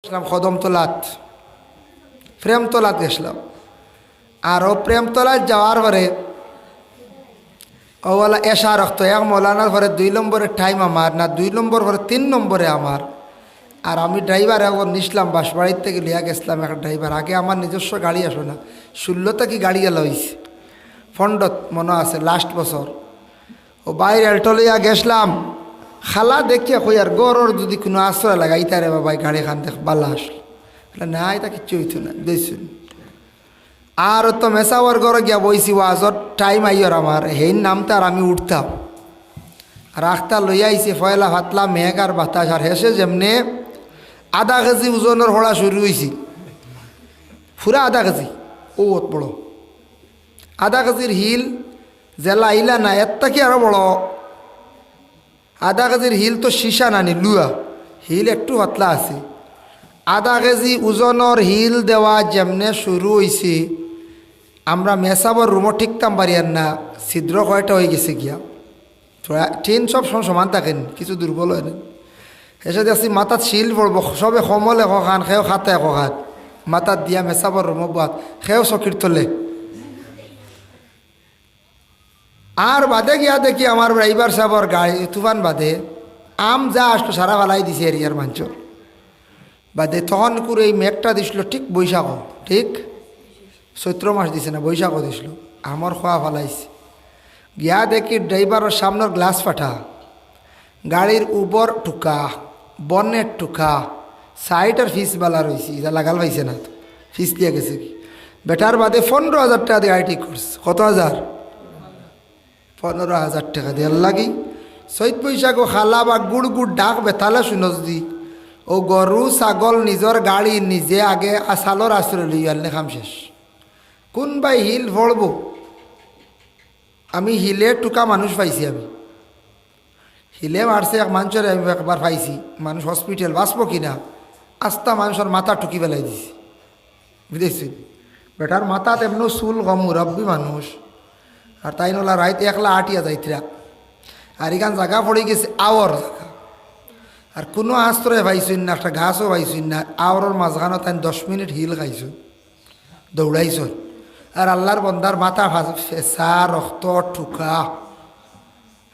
গেছিলাম কদমতলাত, প্রেমতলাত গেছিলাম। আর ও প্রেমতলায় যাওয়ার পরে ওলা এসা রক্ত এক মৌলানার পরে 2 নম্বরের টাইম আমার না, 2 নম্বর পরে 3 নম্বরে আমার। আর আমি ড্রাইভার এখন নিসলাম বাঁশবাড়ির থেকে লিয়া গেছিলাম একটা ড্রাইভার। আগে আমার নিজস্ব গাড়ি আসো না, 16টা কি গাড়ি এলো হয়েছে ফন্ডত মনে আছে লাস্ট বছর। ও বাইরে এল্টো লইয়া গেছিলাম, খালা দেখিয়া কই আর গরর যদি কোনো আশ্রয় লাগাই তারে বাবাই গাড়ি খান দেখ বালা আসলো না, এটা কিচ্ছু হইতো না দেখছুন। আর তো মেসাওয়ার ঘরে গিয়া বইছি, ওয়াজর টাইম আইয়র আমার হেই নামটা আর আমি উঠতাম। আর আখতা লইয়া আইছে ফয়লা ফাতলা মেঘ আর বাতাস। আর হেসে যেমনে আধা কেজি ওজনের হড়া শুরু হয়েছি, পুরা আধা কেজি, ও বড় আধা কেজির হিল জেলা আইলা না, এত কি আরো বড় আধা কেজির হিল তো সীসা নানি লুয়া হিল একটু পাতলা আছে। আধা কেজি ওজনের হিল দেওয়া যেমনে শুরু হয়েছে, আমরা মেসাবর রুমও ঠিকতাম পারিয়ার না, ছিদ্র কয়টা হয়ে গেছে গিয়া। ট্রেন সব সমান থাকেন, কিছু দুর্বল হয় না। এসে দেখছি মাথাত শিল পড়ব, সবে সমল এক খান, সেও খাতা এক খান মাথাত দিয়া মেসাবর রুমো বাদ, সেও চকির তলে। আর বাদে গিয়া দেখি আমার ড্রাইভার সাহেবর গাড়ি তুফান বাদে আম যা আসলো সারা ফালাই দিছে এরিয়ার মাঞ্চল বাদে। তখন করে এই মেঘটা দিছিল ঠিক বৈশাখ, ঠিক চৈত্র মাস দিছে না বৈশাখও দিছিল, আমার খোয়া ফালাইছে। গিয়া দেখি ড্রাইভারের সামনের গ্লাস ফাটা, গাড়ির উপর টুকা, বনের টুকা, সাইডের ফিসবালা রয়েছে, এটা লাগাল পাইছে না, ফিস দিয়ে গেছে কি বেটার বাদে 15,000 টাকা দিয়ে গাড়ি ঠিক করছে। কত হাজার? 15,000 টাকা দেওয়ার লাগি। চৈত বৈশাখও খালা বা গুড় গুড় ডাক বেতালে শুনস দি ও গরু ছাগল নিজের গাড়ি নিজে আগে আসালর আশ্রয় লইয়ালে খাম শেষ। কোনবাই হিল ভরব, আমি হিলে টুকা মানুষ পাইছি, আমি হিলে মারছে এক মানুষের আমি একবার পাইছি, মানুষ হসপিটাল বাঁচবো কিনা আস্তা মানুষের মাথা টুকি বেলাই দিছি, বুঝেছি। বেটার মাথা তেমন চুল কম, মুরব্বী মানুষ। আর তাই নলা রাইত একলা আটিয়া যাইতরা, আর এখান জায়গা পড়ে গেছে আওয়ার জায়গা, আর কোনো আশ্রয় পাইছুন না, একটা ঘাসও পাইছুন না। আওয়ারের মাঝখানো তাই 10 মিনিট হিল খাইছ, দৌড়াইছ। আর আল্লাহর বন্দার মাথা ফেসা রক্ত ঠুকা,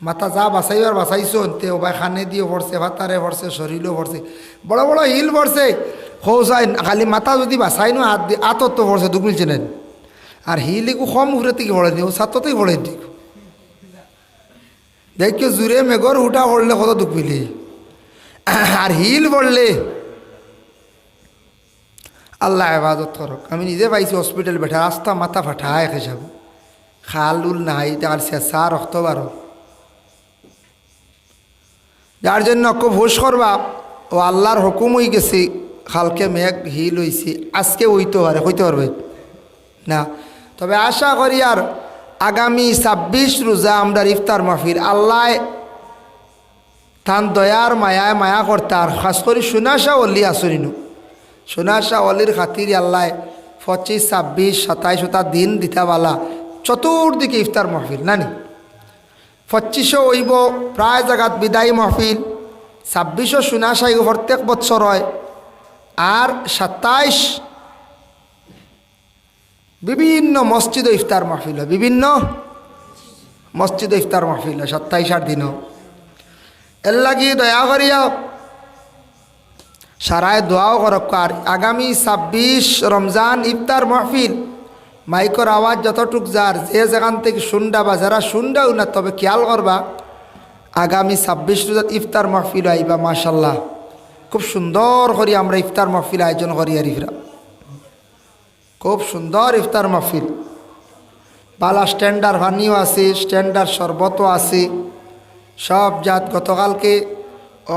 মাথা যা বাঁচাইবার বাঁচাইছন তে ওবাই খানে দিয়ে পড়ছে, ভাতারে পড়ছে, শরীরও পড়ছে, বড় বড় হিল পড়ছে। খোসাই খালি মাথা যদি বাঁচাই নো হাত দিয়ে আতর তো পড়ছে, দুঃখ মিলছে নেন। আর হিল একটু কম ঘুরে থেকে পড়েনি, ও ছাত্রতেই পড়েন ঠিক দেখো জুড়ে মেঘর উঠা পড়লে কত দুঃখ মিলে। আর হিল পড়লে আল্লাহ ইবাদত করক। আমি নিজে পাইছি হসপিটাল বেঠা, রাস্তা মাথা ফাটায় খেসাব, খাল উল নাই, তার শেষা রক্ত বারো। যার জন্য খুব হুশ করবা, ও আল্লাহর হুকুম হয়ে গেছে, খালকে মেঘ হিল হয়েছে, আজকে হইতে পারে, হইতে পারবে না। তবে আশা করি আর আগামী 26 রোজা আমরা ইফতার মাহফিল আল্লাহ তান দয়ার মায়ায় মায়া করতে, আর খাস করি সোনাশা অলি আসরিনু, সোনাশা অলির খাতির আল্লাহ 25, 26, 27টা দিন দিতাবালা চতুর্দিকে ইফতার মাহফিল নানি। 25 হইব প্রায় জায়গাত বিদায়ী মাহফিল, 26 সোনাশা প্রত্যেক বৎসর হয়। আর 27 বিভিন্ন মসজিদে ইফতার মাহফিল হয়, বিভিন্ন মসজিদে ইফতার মাহফিল হয় 27 দিনও। এর লাগি দয়া করিয়া সারায় দোয়াও করক। আর আগামী 26 রমজান ইফতার মাহফিল মাইকর আওয়াজ যতটুক যার যে যেখান থেকে শুনডা বা যারা শুনডাও না, তবে খেয়াল করবা আগামী 26 রোজাত ইফতার মাহফিল আইবা। মাশাল্লাহ খুব সুন্দর করি আমরা ইফতার মাহফিল আয়োজন করি, আর ইফরা খুব সুন্দর ইফতার মাহফিল, বালা স্ট্যান্ডার পানিও আছে, স্ট্যান্ডার শরবতও আছে, সব জাত। গতকালকে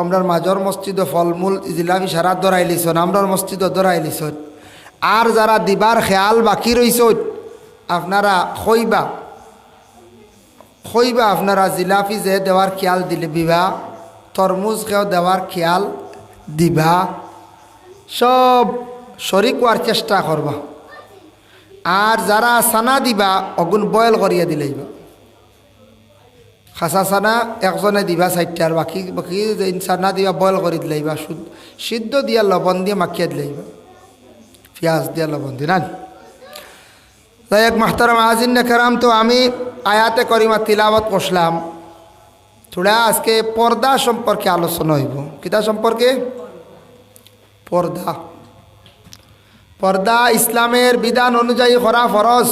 আমরার মাজর মসজিদে ফলমূল জিলাপি সারা দরাই লিছন, আমরার মসজিদও দরাই লিছন। আর যারা দিবার খেয়াল বাকি রইছ আপনারা খইবা আপনারা জিলাপি যে দেওয়ার খেয়াল দিলে বিবা, তরমুজ খেয়েও দেওয়ার খেয়াল দিবা, সব শরিক হওয়ার চেষ্টা করবা। আর যারা সানা দিবা অগুন বয়েল করিয়া দিলেইবা, খাসা চানা একজনে দিবা 4টা আর বাকি বাকি চানা দিবা বয়েল করে দিলাইবা সিদ্ধ দিয়া লবণ দিয়ে মাখিয়ে দিলাইবা পেঁয়াজ দিয়া লবণ দিয়ে না। তাই এক মাহতারাম আজিন কেরাম, তো আমি আয়াতে করিমা তিলাওয়াত করলাম। থোড়া আজকে পর্দা সম্পর্কে আলোচনা হইব। কিতা সম্পর্কে? পর্দা। পর্দা ইসলামের বিধান অনুযায়ী করা ফরজ।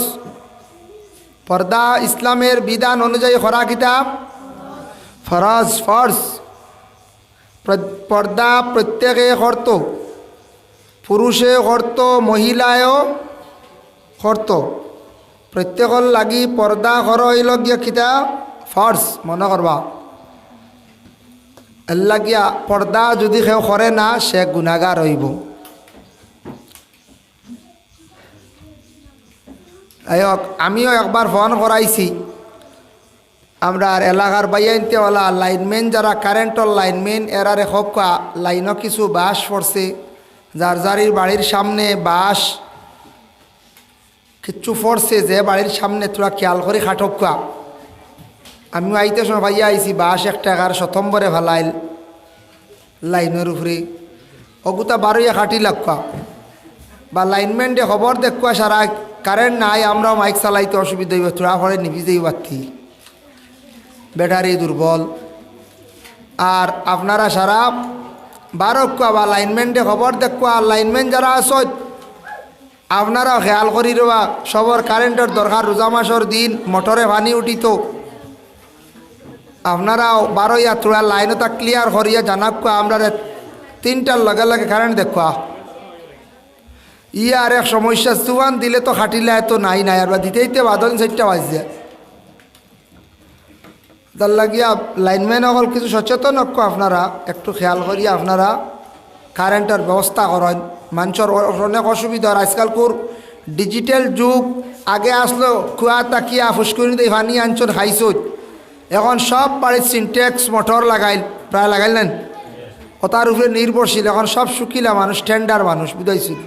পর্দা ইসলামের বিধান অনুযায়ী করা কিতা? ফরজ, ফরজ। পর্দা প্রত্যেকে করত, পুরুষে করত, মহিলায়ও করত। প্রত্যেকর লাগি পর্দা কর হইল গিয়া কিতা? ফরজ। মনে করবা আল্লাহ গিয়া পর্দা যদি কেউ করে না সে গুনাহগার হইব। আমিও একবার ফোন করাইছি আমরা এলাকার বাইয়াইনতেওয়ালা লাইনম্যান, যারা কারেন্টর লাইনম্যান, এরারে হকা লাইনও কিছু বাঁশ পড়ছে, যার যারির বাড়ির সামনে বাঁশ কিচ্ছু পড়ছে, যে বাড়ির সামনে তোরা খেয়াল করে খাটকা। আমিও আইতে সময় ভাইয়া আইছি, বাঁশ 1 টাকার শতম্বরে ভালাইল লাইনের উপরে, অগুতা 12 খাটি লাগবা। বা লাইনম্যানটে খবর দেখবা সারা কারেন্ট নাই, আমরাও মাইক চালাইতে অসুবিধা হইব, তোরা ঘরে নিভি যাই বাতি, ব্যাটারি দুর্বল। আর আপনারা সারা 12 বা লাইনম্যানটে খবর দেখবা, আর লাইনম্যান যারা আসত আপনারাও খেয়াল করি রবা, সবর কারেন্টের দরকার। রোজা মাসের দিন মোটরে পানি উঠিত, আপনারাও 12 তোরা লাইনটা ক্লিয়ার করিয়া জানাকা আমরা 3টার লগে লগে কারেন্ট দেখা। আর এক সমস্যা, চুয়ান দিলে তো খাটিলে এত নাই নাই, আর দিতেইতে বাদল 4টা বাজছে। তার লাগিয়া লাইনম্যান হল কিছু সচেতন হক, আপনারা একটু খেয়াল করিয়া আপনারা কারেন্টের ব্যবস্থা করেন। মানুষের অনেক অসুবিধা। আজকাল কোর ডিজিটাল যুগ। আগে আসলো কুয়া তাকিয়া ফুসকুনিতে পানি আনছন খাইছত, এখন সব বাড়ির সিনটেক্স মোটর লাগাইল, প্রায় লাগাইলেন, ওটার উপরে নির্ভরশীল। এখন সব শুকিলা মানুষ, টেন্ডার মানুষ, বুঝাইছিল।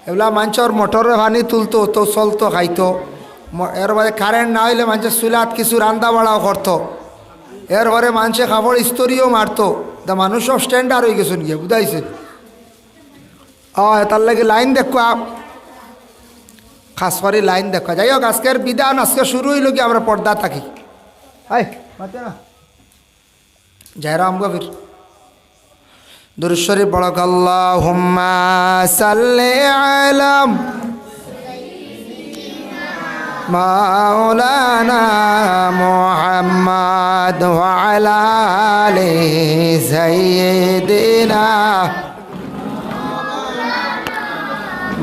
এগুলা মানুষের মোটরে পানি তুলতো তো চলতো, খাইতো। এর বাদে কারেন্ট না হইলে মানুষের চুলাত কিছু রান্দা বাড়াও করতো, এর ঘরে মানুষে খাবার স্তরিও মারতো। তা মানুষ সব স্ট্যান্ডার হয়ে গেছেন গিয়ে, বুঝাইছে। তার লাগে লাইন দেখা, খাস করে লাইন দেখা। যাই হোক, আজকের বিধান আজকে শুরু হইল কি আমরা পর্দা থাকি। জয় রাম গভীর দুরূদ শরীফ পড়ক। আল্লাহুম্মা সাল্লি আলা মাওলানা মুহাম্মদ ওয়া আলা আলি সাইয়্যিদিনা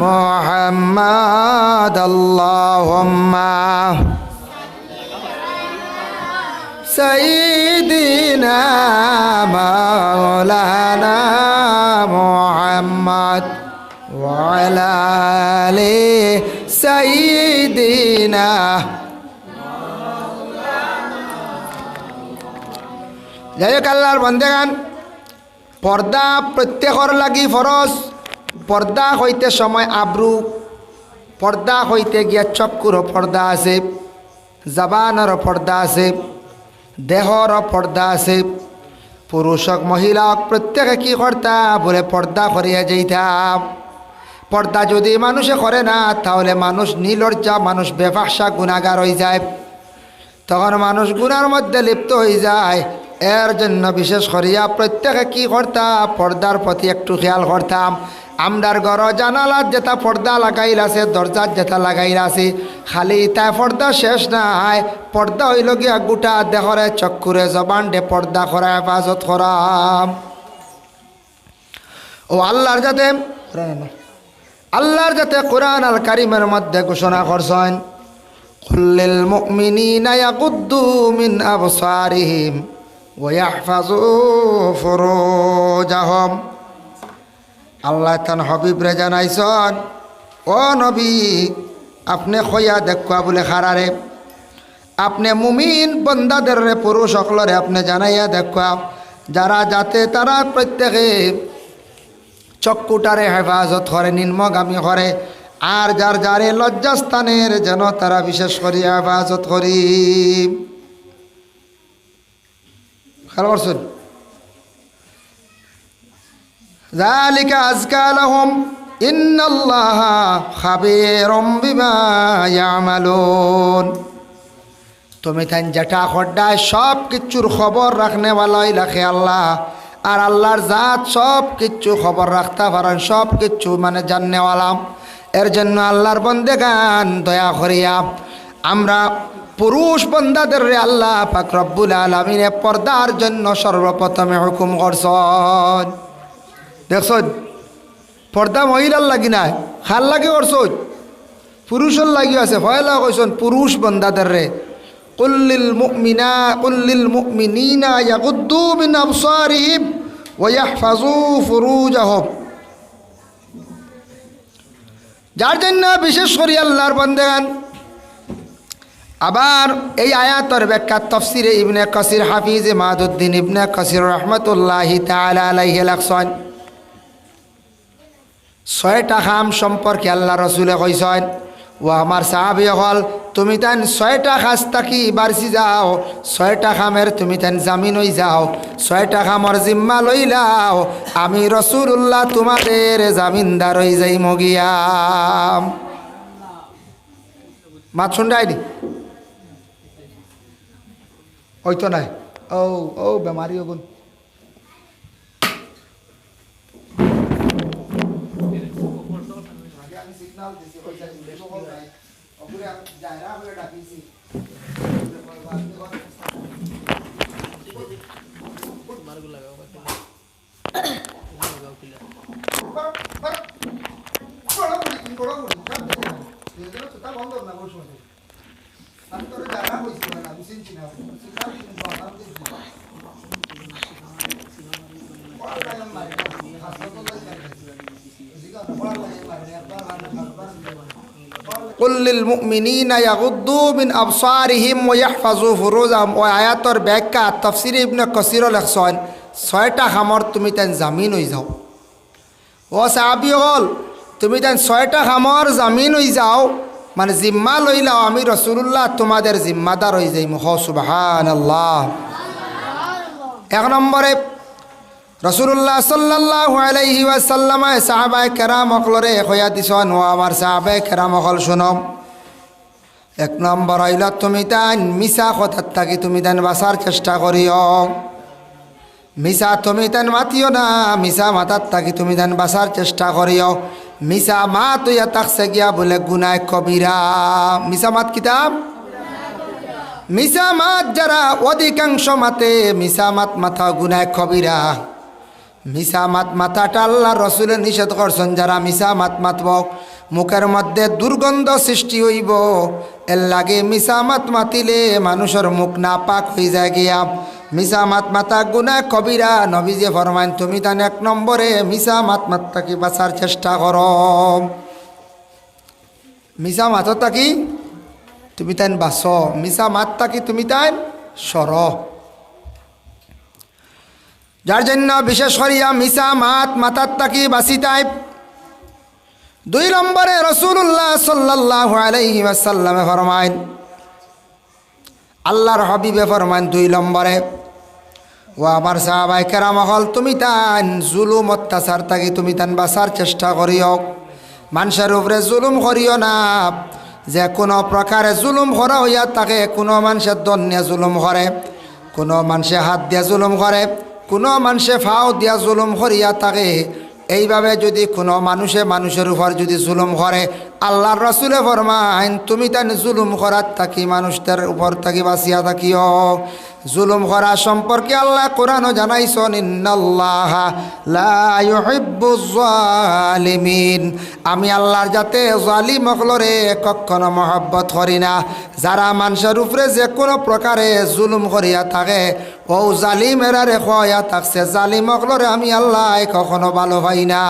মুহাম্মদ। আল্লাহুম্মা সাইয়্যিদিনা মাওলানা মুহাম্মদ ওয়া আলা আলি সাইয়্যিদিনা। যাই হোক, আল্লাহর বান্দাগান, পর্দা প্রত্যেকের লাগি ফরজ। পর্দা হইতে সময় আব্রু, পর্দা হইতে গিয়া চক্ষুরও পর্দা আছে, জবানেরও পর্দা আছে, দেহরও পর্দা আছে। পুরুষ হোক মহিলা হোক প্রত্যেকে কি করতা বলে পর্দা করিয়া যাইতাম। পর্দা যদি মানুষে করে না তাহলে মানুষ নির্লজ্জা, মানুষ বেফাহশা গুনাহগার হয়ে যায়, তখন মানুষ গুনার মধ্যে লিপ্ত হয়ে যায়। এর জন্য বিশেষ করিয়া প্রত্যেকে কি করতাম, পর্দার প্রতি একটু খেয়াল করতাম। আমরার ঘর জানালার যেটা পর্দা লাগাইল আছে, দরজার যেটা লাগাইল আছে, খালি তাই পর্দা শেষ নাই, পর্দা হইল গিয়া গোটা দেহরে, চক্ষুরে, জবানডে পর্দা করা, হেফাজত করাম। ও আল্লাহর যাতে কোরআন আল কারিমের মধ্যে ঘোষণা করছেন, কুল্লিল মুমিনিনা ইয়াগুদ্দু মিন আবসারিহিম ওয়া ইয়াহফাযু ফুরুজাহুম। আল্লাহ তান হবিবরে জানাইছেন, ও নবী আপনি খয়া দেখা বলে খারারে, আপনি মুমিন বন্দাদের পুরুষ সকলরে আপনি জানাইয়া দেখা, যারা যাতে তারা প্রত্যেকে চক্ষুটারে হেফাজত করে, নিম্নগামী করে, আর যার যারে লজ্জাস্থানের যেন তারা বিশেষ করিয়া হেফাজত করি। খেয়াল করছেন? যালিকা আযকা লাহুম ইন্নাল্লাহা খাবীরুম বিমা ইয়ামালুন। তুমি তাই যেটা খড্ডায় সব কিচ্ছুর খবর রাখনেওয়ালাই রাখে আল্লাহ। আর আল্লাহর জাত সব কিচ্ছু খবর রাখতে পারেন, সব কিচ্ছু মানে জাননেওয়ালাম। এর জন্য আল্লাহর বন্দেগান দয়া করিয়া আমরা পুরুষ বন্দাদের রে আল্লাহ পাক রব্বুল আলামিনে পর্দার জন্য সর্বপ্রথমে হুকুম করছেন। দেখছেন পর্দা মহিলার লাগি নাই, খার লাগে করছেন, পুরুষের লাগি আছে। পয়লা কইছেন পুরুষ বন্দাদের রে কুল্লিল মুমিনিনা ইয়াগুদ্দু মিন আবসারিহিম ওয়া ইয়াহফাজু ফুরুজাহুম। যার জন্য বিশেষ করে আল্লাহর বান্দাগান। আবার এই আয়াতের ব্যাখ্যা তাফসিরে ইবনে কাসির হাফিজ মাদউদ্দিন ইবনে কাসির রাহমাতুল্লাহি তাআলা আলাইহি লেখছেন, 6টা কাম সম্পর্কে আল্লাহ রসুলে কইছেন, ও আমার সাহাবী হল তুমি তান 6টা কাজ থাকি বারসি যাও, 6টা কামের তুমি তান জামিন হই যাও, 6টা কামর জিম্মা লইলাও, আমি রাসূলুল্লাহ তোমাদের জামিনদার হই যাই মগিয়াম। মাত শুনডাইনি ওই তো নাই। ও বেমারি ওগুন কুল্লিল মুমিনিনা ইয়াগুদ্দু মিন আবসারিহিম ওয়া ইয়াহফাজু ফুরুজাহুম। ওই আয়াতের ব্যাখ্যা তাফসিরে ইবনে কাসির লেখছেন, 6টা কামর তুমি তাই জামিন হই যাও। ও সাহাবী হল তুমি তাই 6টা কামর জামিন হই যাও, মানে জিম্মা লইলাও, আমি রাসূলুল্লাহ তোমাদের জিম্মাদার হই যাই। মুখ সুবহানাল্লাহ। 1 নম্বরে রাসূলুল্লাহ সাল্লাল্লাহু আলাইহি ওয়াসাল্লাম সাহাবায়ে কেরাম অকলরে কইয়া দিছেন, ও আমার সাহাবায়ে কেরাম অকল শুনো, 1 নম্বর হইল তুমি তাই মিছা কথার থাকি তুমি তাই বাঁচার চেষ্টা করিও। মিছা তুমি তাই মাতিও না, মিছা মাতার থাকি তুমি তাই বাঁচার চেষ্টা করিও। মিছা মাত হইয়া তাকছে গিয়া বলে গুনাহ কবিরা। মিছা মাত কিতাব, মিছা মাত যারা অধিকাংশ মাতে, মিছা মাত মাথা গুনাহ কবিরা। মিছা মাত মাথাটা আল্লাহ রসুলে নিষেধ করছেন। যারা মিছা মাত মাতব মুখের মধ্যে দুর্গন্ধ সৃষ্টি হইব, এর লাগে মিছা মাত মাতিলে মানুষের মুখ না পাক হয়ে যায় গিয়া। মিছা মাত মাতা গুনাহ কবিরা। নবীজি ফরমাইন তুমি তান 1 নম্বরে মিছা মাত মাত্তাকে বাঁচার চেষ্টা কর। মিছা মাত থাকি তুমি তাই বাঁচ, মিছা মাত থাকি তুমি তাই সর। যার জন্য বিশেষ করিয়া মিছা মাত মাতার থাকি বাঁচি তাই। 2 নম্বরে রাসূলুল্লাহ সাল্লাল্লাহু আলাইহি ওয়াসাল্লামে ফরমাইন, আল্লাহর হাবিবে ফরমাইন 2 নম্বরে, ও আমার সাহাবায়ে কেরাম হল তুমি তান জুলুম অত্যাচার থাকি তুমি তান বাঁচার চেষ্টা করিও। মানুষের উপরে জুলুম করিও না। যে কোনো প্রকারে জুলুম করা হইয়া থাকে, কোনো মানুষের দন নিয়ে জুলুম করে, কোনো মানুষে হাত দিয়া জুলুম করে, কোনো মানুষে ফাও দিয়া জুলুম করিয়া থাকে। এইভাবে যদি কোনো মানুষের উপর যদি জুলুম করে, আল্লাহর রাসূলে ফরমাইন তুমি তান জুলুম করার থাকি মানুষদের উপর থাকি বাঁচিয়া থাকিও। জুলুম করা সম্পর্কে আল্লাহ কোরআনও জানাইছেন, ইন্নাল্লাহা লা ইউহিব্বুজ জালিমিন। আমি আল্লাহর যাতে জালিম হকলরে কখনো মহব্বত করি না। যারা মানুষের উপরে যে কোনো প্রকারে জুলুম করিয়া থাকে, ও জালিমেরা রেখয়া থাকছে, জালিম হকলরে আমি আল্লাহ কখনো ভালো পাই না।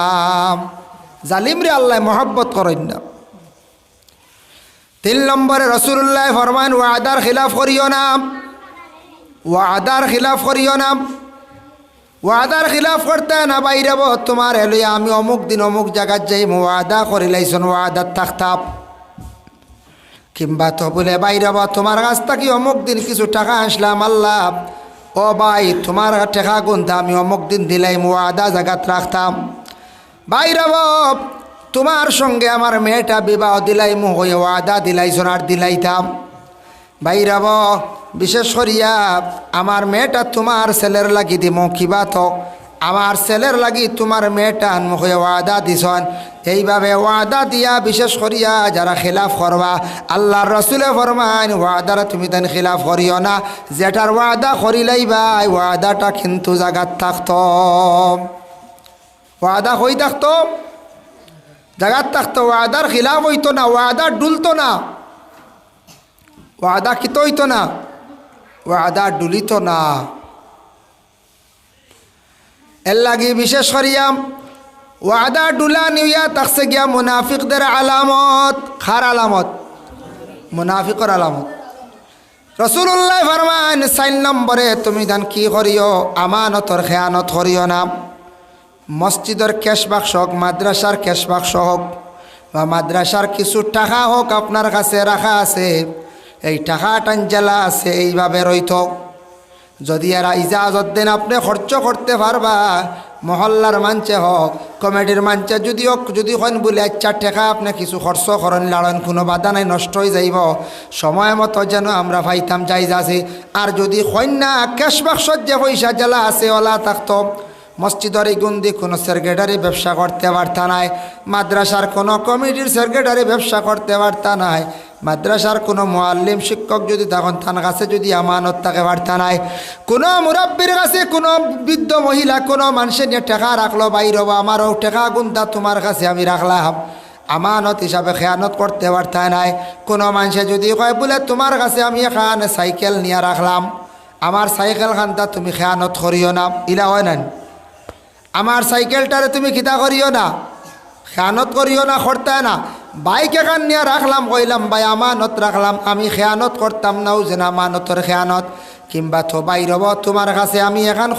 জালিম রে আল্লাহ মহব্বত করেন না। 3 নম্বরে রাসূলুল্লাহ ফরমান ওয়াদার খিলাফ করিও না, ওয়াদার খিলাফ করিও না। ওয়াদার খিলাফ করতে না বাইরাব তোমার এলইয়া আমি অমুক দিন অমুক জায়গায় যাই ওয়াদা করিলাইছন ওয়াদার থাকতাম কিংবা তো বলে বাইরাব তোমার কাছ থেকে অমুক দিন কিছু টাকা আসলাম আল্লাহ ও ভাই তোমার টাকা গুনতে আমি অমুক দিন দিলাই ওয়াদা জায়গাত রাখতাম বাইরাব তোমার সঙ্গে আমার মেয়েটা বিবাহ দিলাই হয়ে ওয়াদা দিলাইছন আর দিলাইতাম বাইরাব বিশেষ করিয়া আমার মেয়েটা তোমার ছেলের লাগি দিম কিবা তো আমার ছেলের লাগি তোমার মেয়েটা মুখে ওয়াদা দিছন এইভাবে ওয়াদা দিয়া বিশেষ করিয়া যারা খিলাফ করবা আল্লাহর রসুলে ফরমান ওয়াদার তুমি তেন খিলাফ করিও না যেটার ওয়াদা করিলাই ভাই ওয়াদাটা কিন্তু জাগাত থাকতো ওয়াদা হই থাকতো জাগাত থাকতো ওয়াদার খিলাফ হইতো না ওয়াদা ডুলতো না ওয়াদা কিতো হইতো না ওয়াদা ডুলিত না এর লাগি বিশেষ করিয়াম ওয়াদা ডুলা নিয়া তাকসে গিয়া মুনাফিকদের আলামত খার আলামত মুনাফিকর আলামত রসুল্লাহ ফরমান 4 নম্বরে তুমি ধান কি করিও আমানতর খেয়ানত করিও না মসজিদের ক্যাশ বাক্স হোক মাদ্রাসার ক্যাশ বাক্স হোক বা মাদ্রাসার কিছু টাকা হোক আপনার কাছে রাখা আছে এই টাকা টাঞ্জালা আছে এইভাবে রইত যদি এরা ইজাজত দেন আপনি খরচ করতে পারবা মহল্লার মানছে হোক কমিটির মানছে যদি হোক যদি হন বলে আচ্ছা টাকা আপনি কিছু খরচ করেন লাড়ন কোনো বাধা নাই নষ্ট হয়ে যাইব সময় মতো যেন আমরা পাইতাম যাইজ আছে আর যদি হন না ক্যাশ বাক্সত যে পয়সা জ্বালা আছে ওলা থাকতো মসজিদের গুন্দি কোনো সেক্রেটারি ব্যবসা করতে পারতা নাই মাদ্রাসার কোনো কমিটির সেক্রেটারি ব্যবসা করতে পারতা নাই মাদ্রাসার কোনো মুআল্লিম শিক্ষক যদি তখন তার কাছে যদি আমানত থাকে পারতা নাই কোনো মুরব্বীর কাছে কোনো বৃদ্ধ মহিলা কোনো মানুষের নিয়ে টাকা রাখলো বাইরে আমারও টাকা গুন্তা তোমার কাছে আমি রাখলাম আমানত হিসাবে খেয়ানত করতে পারতা নাই কোনো মানুষে যদি কয় বলে তোমার কাছে আমি এখানে সাইকেল নিয়ে রাখলাম আমার সাইকেল খানটা তুমি খেয়ানত করিও না ইলা হয় না আমার সাইকেলটারে তুমি খিতা করিও না খেয়ানত করিও না করতে না বাইক এখান নিয়ে রাখলাম কইলাম ভাই আমানত রাখলাম আমি খেয়ানত করতাম নাও যেন আমানতর খেয়ানত কিংবা তো বাইরব তোমার কাছে আমি এখান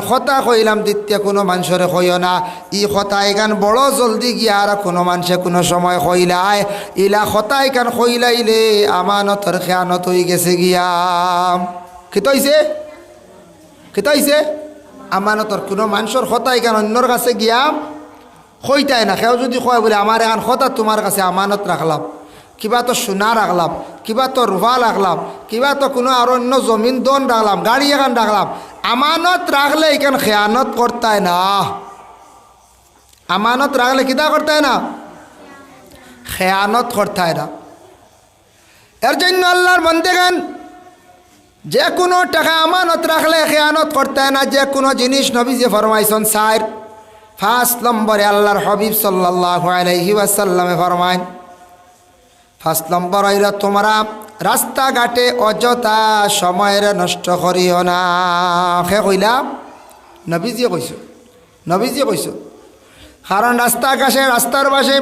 কথা কইলাম দ্বিতীয় কোনো মানুষরে কইও না ই কথা এখান বড় জলদি গিয়া আর কোনো মানুষে কোনো সময় কইলায় ইলা কথা এখান কইলাইলে আমানতর খেয়ানত হয়ে গেছে গিয়া খিতাইছে আমানতর কোনো মানুষের কথা এখান অন্যর কাছে গিয়া কইতাই না কেউ যদি কয় বলে আমার এখন কথা তোমার কাছে আমানত রাখলাম কিবা তো সোনা রাখলাম কিবা তো রুফা রাখলাম কিবা তো কোনো আর অন্য জমিন দন রাখলাম গাড়ি এখান রাখলাম আমানত রাখলে এখান খেয়ানত করতায় না আমানত রাখলে কিতা করতায় না খেয়ানত করতায় না এর জন্য আল্লাহর বান্দাগণ যে কোনো টাকা আমানত রাখলে খেয়ানত করতায় না যে কোনো জিনিস নবীজি ফরমাইছেন 5 নম্বরে আল্লাহর হাবিব সাল্লাল্লাহু আলাইহি ওয়াসাল্লামে ফরমায় 5 নম্বর হইলো তোমরা রাস্তাঘাটে অযথা সময়ের নষ্ট করিও না হে কইলা নবীজি কইছো কারণ রাস্তার পাশে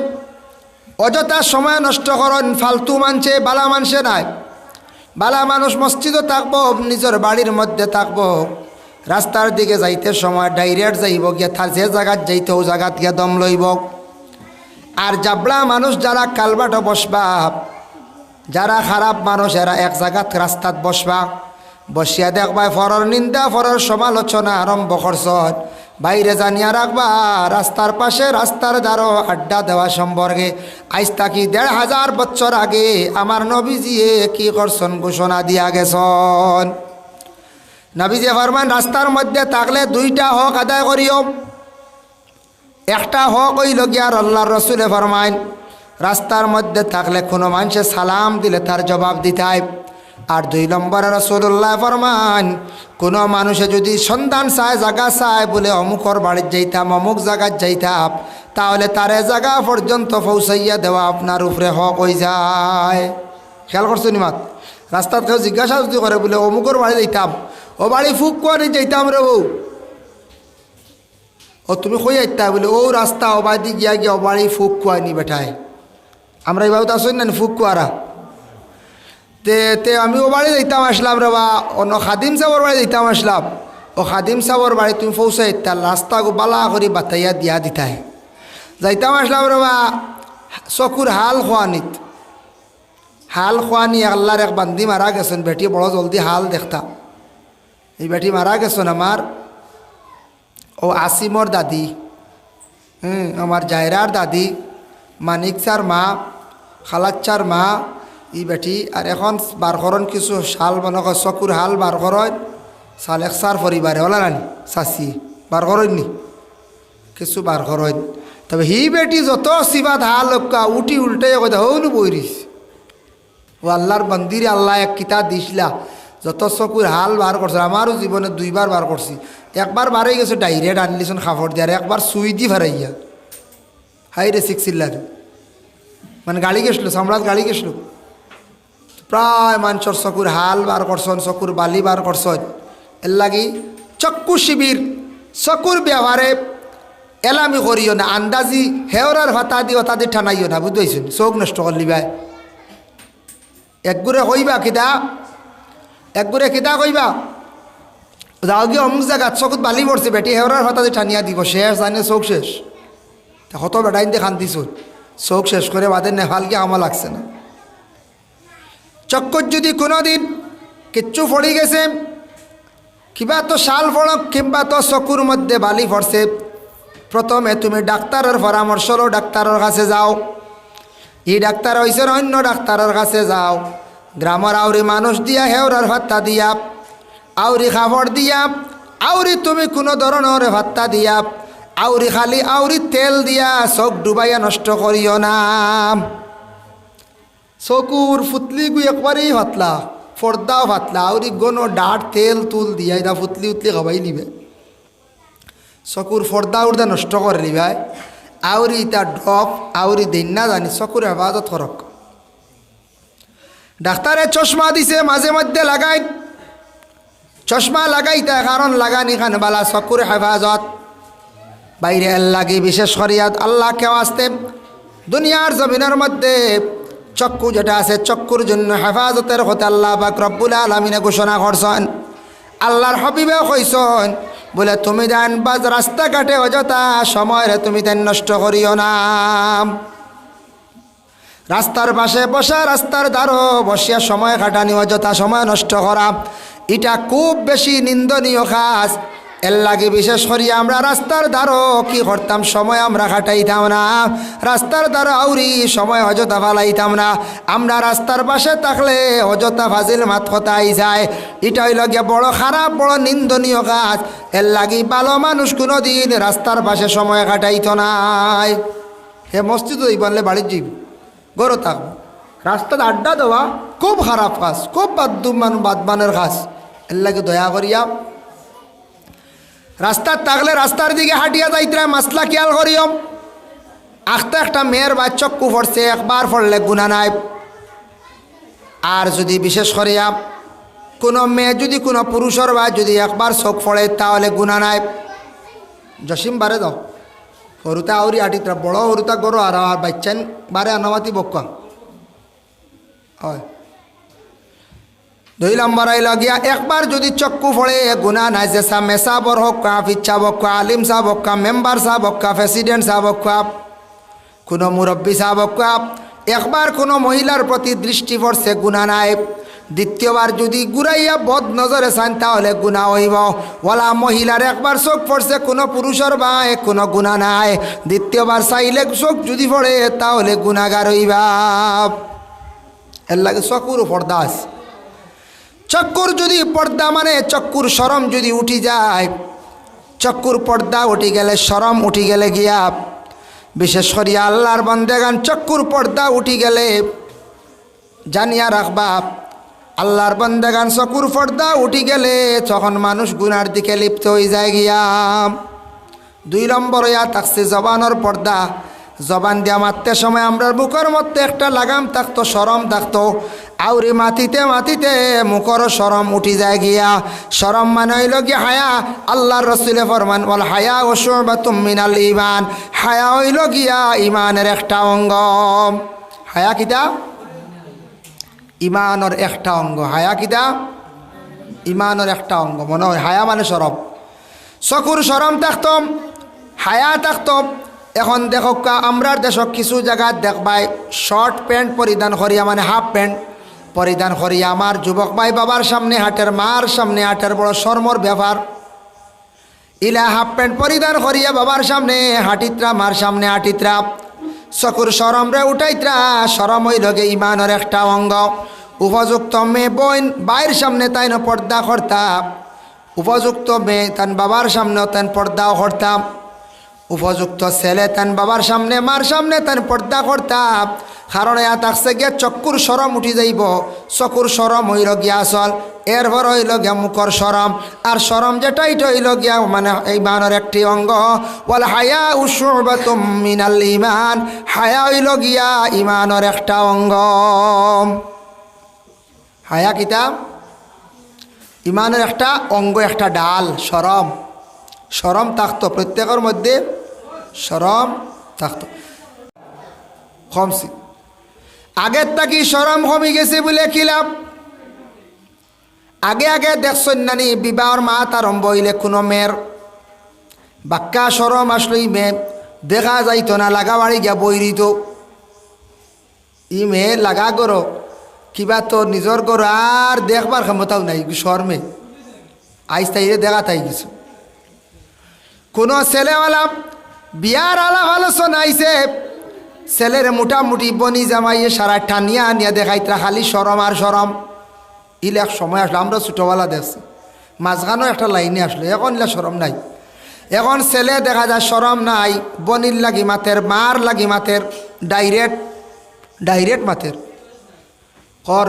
অযথা সময় নষ্ট করেন ফালতু মানছে বালা মানছে নাই বালা মানুষ মসজিদও থাকবো নিজের বাড়ির মধ্যে থাকবো রাস্তার দিকে যাইতে সময় ডাইরেক্ট যাইব গিয়া তার যে জায়গাত যাইতে ও জায়গাত গিয়া দম লইব আর জাবলা মানুষ যারা কালবাট বসবা যারা খারাপ মানুষ এরা এক জায়গাত রাস্তাত বসবা বসিয়া দেখবা ফরর নিন্দা ফরর সমালোচনা আরম্ভ করছন বাইরে জানিয়া রাখবা রাস্তার পাশে রাস্তার দ্বারো আড্ডা দেওয়া সম্পর্কে আজ তাকি ১৫০০ বছর আগে আমার নবীজিয়ে কি করছন ঘোষণা দিয়া গেছন নবীজি ফরমান রাস্তার মধ্যে থাকলে 2টা হক আদায় করিও একটা হক হইল গিয়ার আল্লাহর রসুলে ফরমাইন রাস্তার মধ্যে থাকলে কোনো মানুষে সালাম দিলে তার জবাব দিতাই আর 2 নম্বরে রাসূলুল্লাহ ফরমান কোনো মানুষে যদি সন্ধান চায় জায়গা চায় বলে অমুকর বাড়ির যাইতাম অমুক জায়গার যাইতাম তাহলে তারে জায়গা পর্যন্ত পৌঁছাইয়া দেওয়া আপনার উপরে হক হয়ে যায় খেয়াল করছো নি মাত রাস্তাত কেউ জিজ্ঞাসা যদি করে বলে অমুকর বাড়ি যাইতাম ও বাড়ি ফুক করে যাইতাম রে বউ ও তুমি কই যাইতা বলে ও রাস্তা ও বাড়ি গিয়া গিয়া ও বাড়ি ফুক কুয়ানি বেটায় আমরা এইভাবে তো আসুন না ফুক কুয়ারা তে আমি ও বাড়ি যাইতাম আসলাম রে বা অন্য খাদিম সাহেবের বাড়ি যাইতাম আসলাম ও খাদিম সাহর বাড়ি তুমি পৌঁছাই তার রাস্তা গো বালা করে বাতাইয়া দিয়া দিতাই যাইতাম আসলাম রবা চকুর হাল খোয়ানিত হাল খোয়ানি আল্লাহর এক বান্দি মারা গেছেন বেটি বড় জলদি হাল দেখতাম এই বেটি মারা গেছেন আমার ও আসিমর দাদি আমার জায়রার দাদি মানিক চার মা খালাচ্চার মা ই বেটি আর এখন বার করন কিছু শাল মনে কর চকুর হাল বার করেন শাল একসার পরিবারে ওলা নানি চাচি বার করেননি কিছু বার করেন তবে হি বেটি যত সিবাদ হাল উঠি উল্টে কথা হৌনু বইরিস ও আল্লাহর বন্দিরে আল্লাহ এক কিতাব দিছিলা যত চকুর হাল বার করছে আমারও জীবনে দুইবার বার করছি একবার বারে গেছে ডাইরেক্ট আনলিছন খাফড় দিয়ে আর একবার সুই দি ভারাইয়া হাই রে শিখছিল্লা মানে গাড়ি গেছিল সম্রাট গাড়ি গেছিল প্রায় মানুষের চকুর হাল বার করছেন চকুর বালি বার করছেন এর লাগি চক্ষু শিবির চকুর ব্যবহারে এলামি করিও না আন্দাজি হেওরার ভাতা দিও তাদের ঠানাইও না বুঝতেছেন চোখ নষ্ট করলি ভাই একগুড়ে কইবা কিতা একগুড়ে কিতা কইবা যাও গিয়ে অমুক জায়গা চকুত বালি পড়ছে বেটি হেওরার ভাতা দিয়ে ঠানিয়া দিব শেষ জানে চোখ শেষ কত বেটাইন দিয়ে খান্তিছ চোখ শেষ করে বাদে নেফালকে আমা লাগছে না চক্কর যদি কোনো দিন কিচ্ছু পড়ি গেছে কিবা তো শাল ফড়ক কিংবা তো চকুর মধ্যে বালি পড়ছে প্রথমে তুমি ডাক্তারের পরামর্শ লো ডাক্তারের কাছে যাও এই ডাক্তার হয়েছে অন্য ডাক্তারের কাছে যাও গ্রামের আউরি মানুষ দিয়া হেওরার ভাত্তা দিয়া আউরি খাবার দিয়া আউরি তুমি কোনো ধরনের ভাত্তা দিয়া আউরি খালি আউরি তেল দিয়া চোখ ডুবাইয়া নষ্ট করিও না চকুর ফুতলি গু একবারেই ভাতলা ফর্দাও ভাতলা আউরি কোনো ডাট তেল তুল দিয়া এটা ফুতলি উতলি খাবাই নিবে চকুর ফর্দা উর্দা নষ্ট করে নিবাই আউরি ইটা ড্রপ আউরি দিন না জানি চকুর হেফাজত করক ডাক্তারে চশমা দিছে মাঝে মধ্যে লাগাই চশমা লাগাইতে কারণ লাগানি খান বালা চকুর হেফাজত বাইরে লাগে বিশেষ করিয়াত আল্লাহ কেউ আসতে দুনিয়ার জমিনের মধ্যে চক্ষু যেটা আছে চক্ষুর জন্য হেফাজতের হতে আল্লাহ পাক রব্বুল আলামিনে ঘোষণা করছেন আল্লাহর হাবিবে কইছেন বলে তুমি দেন বাজ রাস্তাঘাটে অযথা সময় তুমি তেন নষ্ট করিও না রাস্তার পাশে বসা রাস্তার দ্বারও বসিয়া সময় কাটানি অযথা সময় নষ্ট করা এটা খুব বেশি নিন্দনীয় কাজ এর লাগে বিশেষ করিয়া আমরা রাস্তার দ্বারও কি করতাম সময় আমরা কাটাইতাম না রাস্তার দ্বারা আউরি সময় অযথা ফালাইতাম না আমরা রাস্তার পাশে থাকলে অযথা ফাজিল মাত কথাই যায় এটা হইল গিয়ে বড় খারাপ বড় নিন্দনীয় কাজ এর লাগি ভালো মানুষ কোনো দিন রাস্তার পাশে সময় কাটাইত নাই হে মসজিদ বললে বাড়ির যাইব গরো থাকবো রাস্তাতে আড্ডা দেওয়া খুব খারাপ কাজ খুব বাদমানের কাজ এর লাগে দয়া করিয়া রাস্তার থাকলে রাস্তার দিকে হাঁটিয়া যাইতে মাসলা খেয়াল করিও আখতে একটা মেয়ের বা চক্ষু পড়ছে একবার পড়লে গুণা নাই আর যদি বিশেষ করিয়া কোনো মেয়ে যদি কোনো পুরুষের বা যদি একবার চোখ পড়ে তাহলে গুণা নাই জসিম বারে দাও সরুতা আউরি আটিতা বড় সরুতা গরো আর বাচ্চান বারে আনামাতি বক্কা হয় 2 নম্বর আইল গিয়া একবার যদি চক্ষু পড়ে গুণা নাই যে মেসা বর হোক হাফিজ সাহেব হোক আলিম সাহেব হোক মেম্বার সাহেব হোক প্রেসিডেন্ট সাহেব হোক কোনো মুরব্বী সাহেব হোক একবার কোনো মহিলার প্রতি দৃষ্টি পড়ছে গুণা নাই দ্বিতীয়বার যদি ঘুরাইয়া বদ নজরে চান তাহলে গুণা হইব ওলা মহিলার একবার চোখ পড়ছে কোনো পুরুষের ভাই কোনো গুণা নাই দ্বিতীয়বার চাইলে চোখ যদি পড়ে তাহলে গুণাগার হইবা এর লাগে চকুর পর্দা আছে চক্ষুর যদি পর্দা মানে চক্ষুর শরম যদি উঠি যায় চক্ষুর পর্দা উঠি গেলে শরম উঠি গেলে গিয়া বিশেষ করিয়া আল্লাহর বান্দাগান চক্ষুর পর্দা উঠি গেলে জানিয়া রাখবা আল্লাহর বান্দাগান চক্ষুর পর্দা উঠি গেলে তখন মানুষ গুনার দিকে লিপ্ত হয়ে যায় গিয়া 2 নম্বর ইয়া থাকছে জবানের পর্দা জবান দিয়া মারতে সময় আমরা বুকের মধ্যে একটা লাগাম থাকতো শরম থাকতো আউরি মাটিতে মাটিতে মুখর শরম উঠি যায় গিয়া শরম মানে হইল গিয়া হায়া আল্লাহর রসুলে ফরমান বল হায়া ও শুবাতুম মিনাল ঈমান হায়া হইল গিয়া ইমানের একটা অঙ্গ হায়া কিতা ইমানের একটা অঙ্গ হায়া কিতা ইমানের একটা অঙ্গ মনে হয় হায়া মানে সরম চকুর সরম থাকতম হায়া থাকতম এখন দেখো আমরা দেশক কিছু জায়গা দেখবাই শর্ট প্যান্ট পরিধান করিয়া মানে হাফ প্যান্ট পরিধান করিয়া আমার যুবক ভাই বাবার সামনে হাটের মার সামনে হাটের বড় শর্মর ব্যাপার ইলা হাফ প্যান্ট পরিধান করিয়া বাবার সামনে হাটিত্রা মার সামনে হাটিত্রা চকুর সরম রে উঠাইত্রা সরম হইল গে ইমানের একটা অঙ্গ উপযুক্ত মেয়ে বোন বাইর সামনে তাই না পর্দা করতাম উপযুক্ত মেয়ে তান বাবার সামনে তান পর্দাও করতাম উপযুক্ত ছেলে তান বাবার সামনে মার সামনে তান পর্দা করতাম কারণ এয়া থাকছে গিয়া চকুর সরম উঠি যাইব চকুর সরম হইল গিয়া আসল এরপর হইল গিয়া মুখর সরম আর সরম যেটা এটা হইল গিয়া মানে এই ইমানের একটি অঙ্গ ওয়াল হায়া শুবাতুম মিনাল ঈমান হায়া হইল গিয়া ইমানের একটা অঙ্গ হায়া কিতাব ইমানের একটা অঙ্গ একটা ডাল সরম সরম থাকতো প্রত্যেকের মধ্যে সরম থাকতো কমছি আগের তাকি সরম কমে গেছে বলে খিলাম আগে আগে দেখছেন নানি বিবাহর মাত আরম্ভ হইলে কোনো মেয়ের বাক্কা সরম আসলেই মেয়ে দেখা যাইতো না লাগা বাড়ি গিয়া বইরিত ই মেয়ে লাগা করো কিবা তো নিজর করো আর দেখবার ক্ষমতাও নাই শর্মে আইস তাইরে দেখা তাই কিছু কোনো ছেলেওয়ালা বিয়ার আলাপ আলোচনা আইছে ছেলের মোটামুটি বনি জামাইয়ে সারা টানিয়া আনিয়া দেখাইত্রা খালি সরম আর সরম ইলে এক সময় আসলো আমরা ছোটোবেলা দেখছি মাঝখানো একটা লাইনে আসলো এখন ইলা সরম নাই এখন ছেলে দেখা যায় সরম নাই বনির লাগি মাতের মার লাগি মাতের ডাইরেক্ট মাতের কর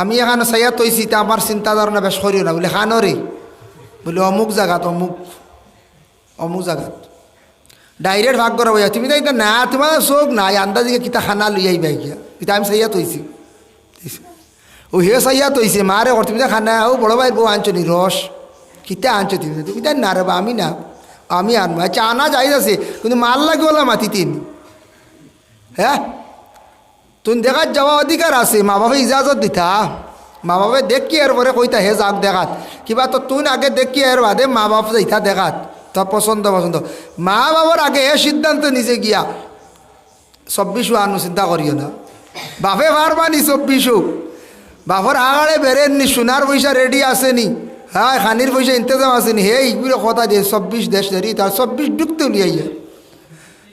আমি এখানে চাইয়া তৈছি তা আমার চিন্তা ধারণা বেশ করিও না বলে খানরে বলে অমুক জায়গাত অমুক জায়গাত ডাইরেক্ট ভাগ করা বইয়া তুমি তাই না তোমার চোখ নাই আন্দাজিকে কিতা খানা লই আইবা গিয়া কিতা আমি চাইয়া তৈছি ও হে চাইয়া তৈছে মারে ঘর তুমি খানা ও বড় ভাই বউ আনছো নি রস কিতা আনছো তুমি তাই না রে বা আমি না আমি আনবো আচ্ছা আনা যাই আছে কিন্তু মাল লাগে ওলা মাতি তিন হ্যাঁ তুমি দেখাত যাওয়া অধিকার আছে মা বাবা ইজাজত দিতা মা বাবা দেখি এরপরে কইতা হে যাক দেখাত কিবা তো তুই আগে দেখি এর বাদে মা বাপ যাইতা দেখাত তোর পছন্দ মা বাবার আগে এ সিদ্ধান্ত নিচে গিয়া 24 আনু চিন্তা করিও না বাপে পারবানি 24 বাপর আগাড়ে বেরেননি সোনার পয়সা রেডি আসেনি হ্যাঁ খানির পয়সা ইন্তজাম আসেনি হে এইগুলো কথা দিয়ে 24 দেশ দেরি তার 24 ঢুকতে উলিয়াইয়া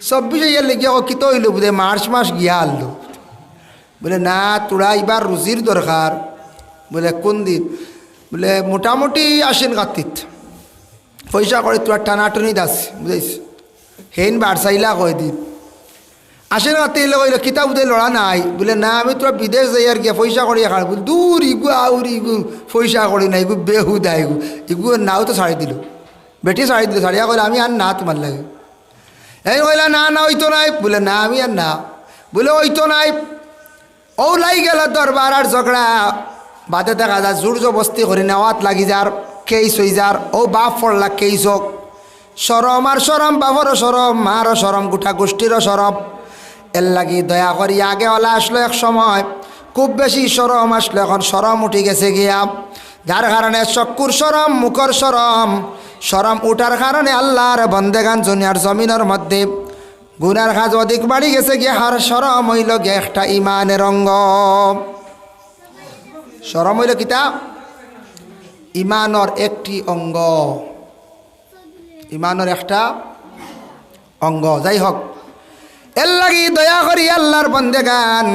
24 ইয়ার লেগে কিত হইল বুঝে মার্চ মাস গিয়া আনলো বলে না তোরা এবার রুজির দরকার বলে কোন দিন বলে মোটামুটি আসেন কার্তিক পয়সা করে তোরা টানাটনি দাস বুঝাইস হেন বাড়সাইলা কয় দিন আসেন কার্তিক কইল কিতাব বুঝে লড়া নাই বলে না আমি তোরা বিদেশ যাই আর গিয়া পয়সা করি খাড় বল দূর ইগু আউর ইগু পয়সা করি না ইগু বেহুদা ইগু নাও তো ছাড়ি দিল বেটি ছাড়ি দিল ছাড়িয়া কইলে আমি আর না তোমার লাগে এই কইলা না না ওই তো নাই বলে না আমি আর না বলে ওই তো নাই ও লাই গেল দরবার আর ঝগড়া বাদে দেখা যায় জোর জবস্তি করে নেওয়াত লাগি যার কেইস হই যার ও বাপ ফড়লা কেইস হোক সরম আর সরম বাপরও সরম মারও সরম গোটা গোষ্ঠীরও সরম এর লাগি দয়া করি আগে ওলা আসলো এক সময় খুব বেশি সরম আসলো এখন সরম উঠে গেছে গিয়া যার কারণে চক্ষুর সরম মুখর সরম সরম উঠার কারণে আল্লাহর বন্দেগান দুনিয়ার জমিনের মধ্যে গুনার কাজ অধিক বাড়ি গেছে গিয়ে হার সরম হইল গে একটা ইমানের অঙ্গ সরম হইল কিতা ইমানের একটি অঙ্গ ইমানের একটা অঙ্গ যাই হোক এর লাগি দয়া করি আল্লাহর বন্দেগান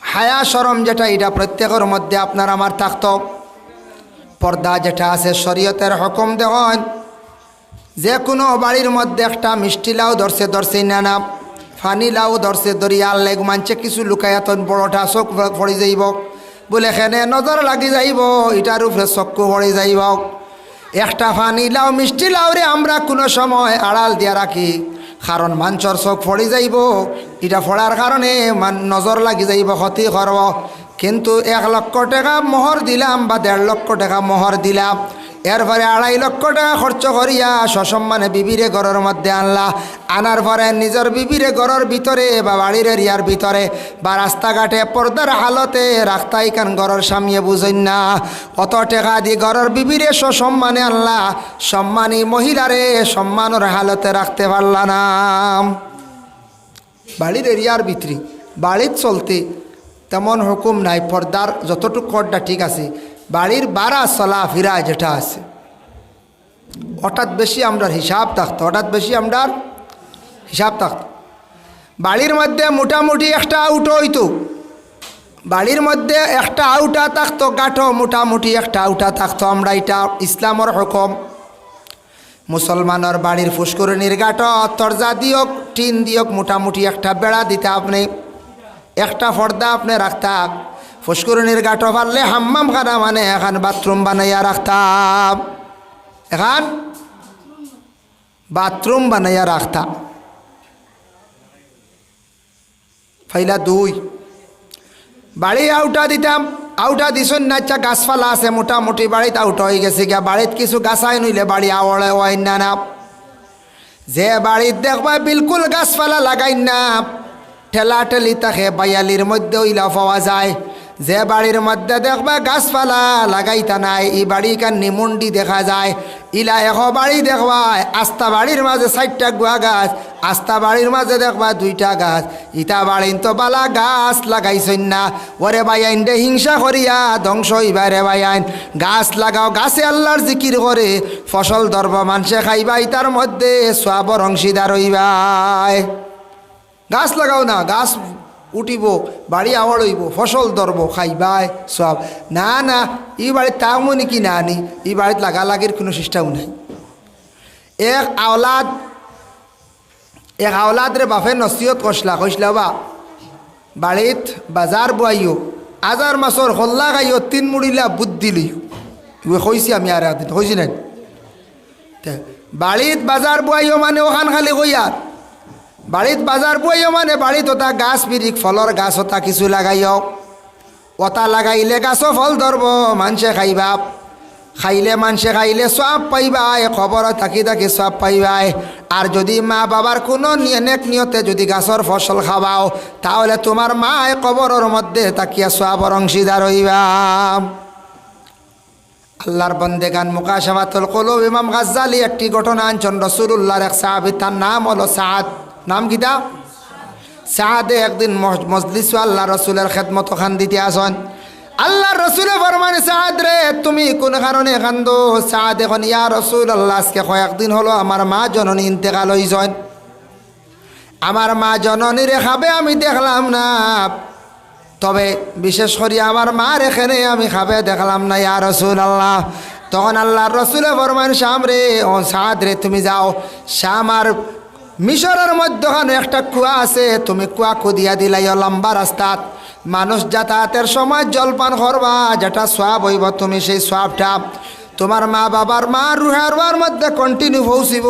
হায়া সরম যেটা এটা প্রত্যেকের মধ্যে আপনার আমার থাকত পর্দা যেটা আছে শরীয়তের হুকুম দেন যে কোনো বাড়ির মধ্যে একটা মিষ্টি লাউ ধরছে না ফানি লাউ ধরছে দরিয়ার লেগ মানছে কিছু লুকায়াতন বড়টা চোখ পড়ি যাইব বলে এখানে নজর লাগি যাইব এটার উপরে চক্ষু পড়ি যাইব একটা ফানি লাউ মিষ্টি লাউরে আমরা কোনো সময় আড়াল দিয়া রাখি কারণ মাঞ্চর চোখ পড়ি যাইব এটা পড়ার কারণে নজর লাগি যাইব ক্ষতি করব কিন্তু 1 লক্ষ টাকা মোহর দিলাম বা 1.5 লক্ষ টাকা মোহর দিলাম এরপরে 2.5 লক্ষ টাকা খরচ করিয়া সসম্মানে বিবিরে ঘরের মধ্যে আনলা। আনার পরে নিজের বিবিরে ঘরের ভিতরে বা বাড়ির এরিয়ার ভিতরে বা রাস্তাঘাটে পর্দার হালতে রাখতাই কান ঘরের সামিয়ে বুঝেন না। অত টাকা দিয়ে ঘরের বিবিরে সসম্মানে আনলা, সম্মানী মহিলারে সম্মানের হালতে রাখতে পারলা না। বাড়ির এরিয়ার ভিতরে বাড়ির চলতে তেমন হুকুম নাই, পর্দার যতটুকু কর্ডা ঠিক আছে, বাড়ির বাড়া চলা ফিরা যেটা আছে হঠাৎ বেশি আমরা হিসাব থাকতো, বাড়ির মধ্যে মোটামুটি একটা আউটো হইতো, বাড়ির মধ্যে একটা আউটা থাকতো, গাঠো মোটামুটি একটা আউটা থাকতো। আমরা এটা ইসলামের হুকুম। মুসলমানের বাড়ির ফুসকুরনির গাঠো তরজা দিয়ক টিন দিয়ক মোটামুটি একটা বেড়া দিতে, আপনি একটা পর্দা আপনি রাখতাম। ফুসকুরনির গাঠো পারলে হাম্মাম খানা মানে এখন বাথরুম বানাইয়া রাখতাম, এখন বাথরুম বানাইয়া রাখতাম। ফাইলা 2 বাড়ি আউটা দিতাম, আউটা দিছুন না, আচ্ছা গাছপালা আছে মোটামুটি বাড়িতে আউটা হয়ে গেছে গিয়া, বাড়িতে কিছু গাছাই নইলে বাড়ি আওড়ে ওয়াইন না। যে বাড়িত দেখবা বিলকুল গাছপালা লাগাই না, ঠেলা ঠেলি থাকে বায়ালির মধ্যে ইলা পাওয়া যায়। যে বাড়ির মধ্যে দেখবা গাছপালা লাগাইতা নাই, এই বাড়ি কান নিমুন্ডি দেখা যায়। ইলা এখো বাড়ি দেখবা আস্তা বাড়ির মাঝে 4টা গুয়া গাছ, আস্তা বাড়ির মাঝে দেখবা 2টা গাছ। ইটা বাড়িন তো বালা গাছ লাগাইছেন না। ওরে বাইন দে হিংসা করিয়া ধ্বংস হইবা রে বাইন, গাছ লাগাও, গাছে আল্লাহর জিকির করে ফসল ধরব, মানুষে খাইবা, ইটার মধ্যে সওয়াবের অংশীদার হইবাই। গাছ লাগাও না, গাছ উঠিব, বাড়ি আওয়ার হইব, ফসল ধরব, খাইবাই সব। না না, এই বাড়ির তাও নাকি না আনি, এই বাড়িতে লাগালাগির কোনো সিস্টেম নাই। এক আওলাদ রে বাপে নসিহত কইসলা বা বাড়িত বাজার বইও, 1000 মাসর হল্লা গাইও, 3 মুড়িলা বুদ্ধি লইও, কইছি আমি আর একদিন কইছি না। বাড়িত বাজার বইও মানে ওখান খালি কই, আর বাড়িত বাজার বইও মানে বাড়িত ওটা গাছ বিরিক ফলর গাছ ওটা কিছু লাগাইও, ওটা লাগাইলে গাছও ফল ধরব, মানুষে খাইবা, খাইলে মানুষে খাইলে সব পাইবাই, খবর থাকি থাকি সব পাইবাই। আর যদি মা বাবার কোনো নেক নিয়তে যদি গাছর ফসল খাওয়াও, তাহলে তোমার মায় কবরের মধ্যে তাকিয়া সওয়াবের অংশীদার হইবা। আল্লাহর বন্দেগান মুকাশাফাতুল কুলুব ইমাম গাজ্জালি একটি ঘটনা আনছেন। রাসূলুল্লাহর এক সাহাবী, তার নাম হলো সাদ, নাম কিতা? সাদে একদিন মজলিস আল্লাহ রসুলের খেদমত খান দিতে আসেন। আল্লাহ রসুলে ফরমান, সাদ রে তুমি কোন কারণে কান্দো? সাদ এখন, ইয়া রাসূলুল্লাহ, আজকে কয়েকদিন হলো আমার মা জননী ইন্তেকাল হইছেন, আমার মা জননীরে খাবে আমি দেখলাম না, তবে বিশেষ করে আমার মার এখানে আমি খাবে দেখলাম না ইয়া রাসূলুল্লাহ। তখন আল্লাহর রসুলে ফরমান, শাম রে, ও সাদ রে তুমি যাও, শামার মিশরের মধ্যখানে একটা কুয়া আছে, তুমি কুয়া খুদিয়া দিলাই, লম্বা রাস্তাত মানুষ যাতায়াতের সময় জলপান করবা, যেটা সোয়াব হইব, তুমি সেই সোয়াবটা তোমার মা বাবার মা রুহার মধ্যে কন্টিনিউ পৌঁছিব,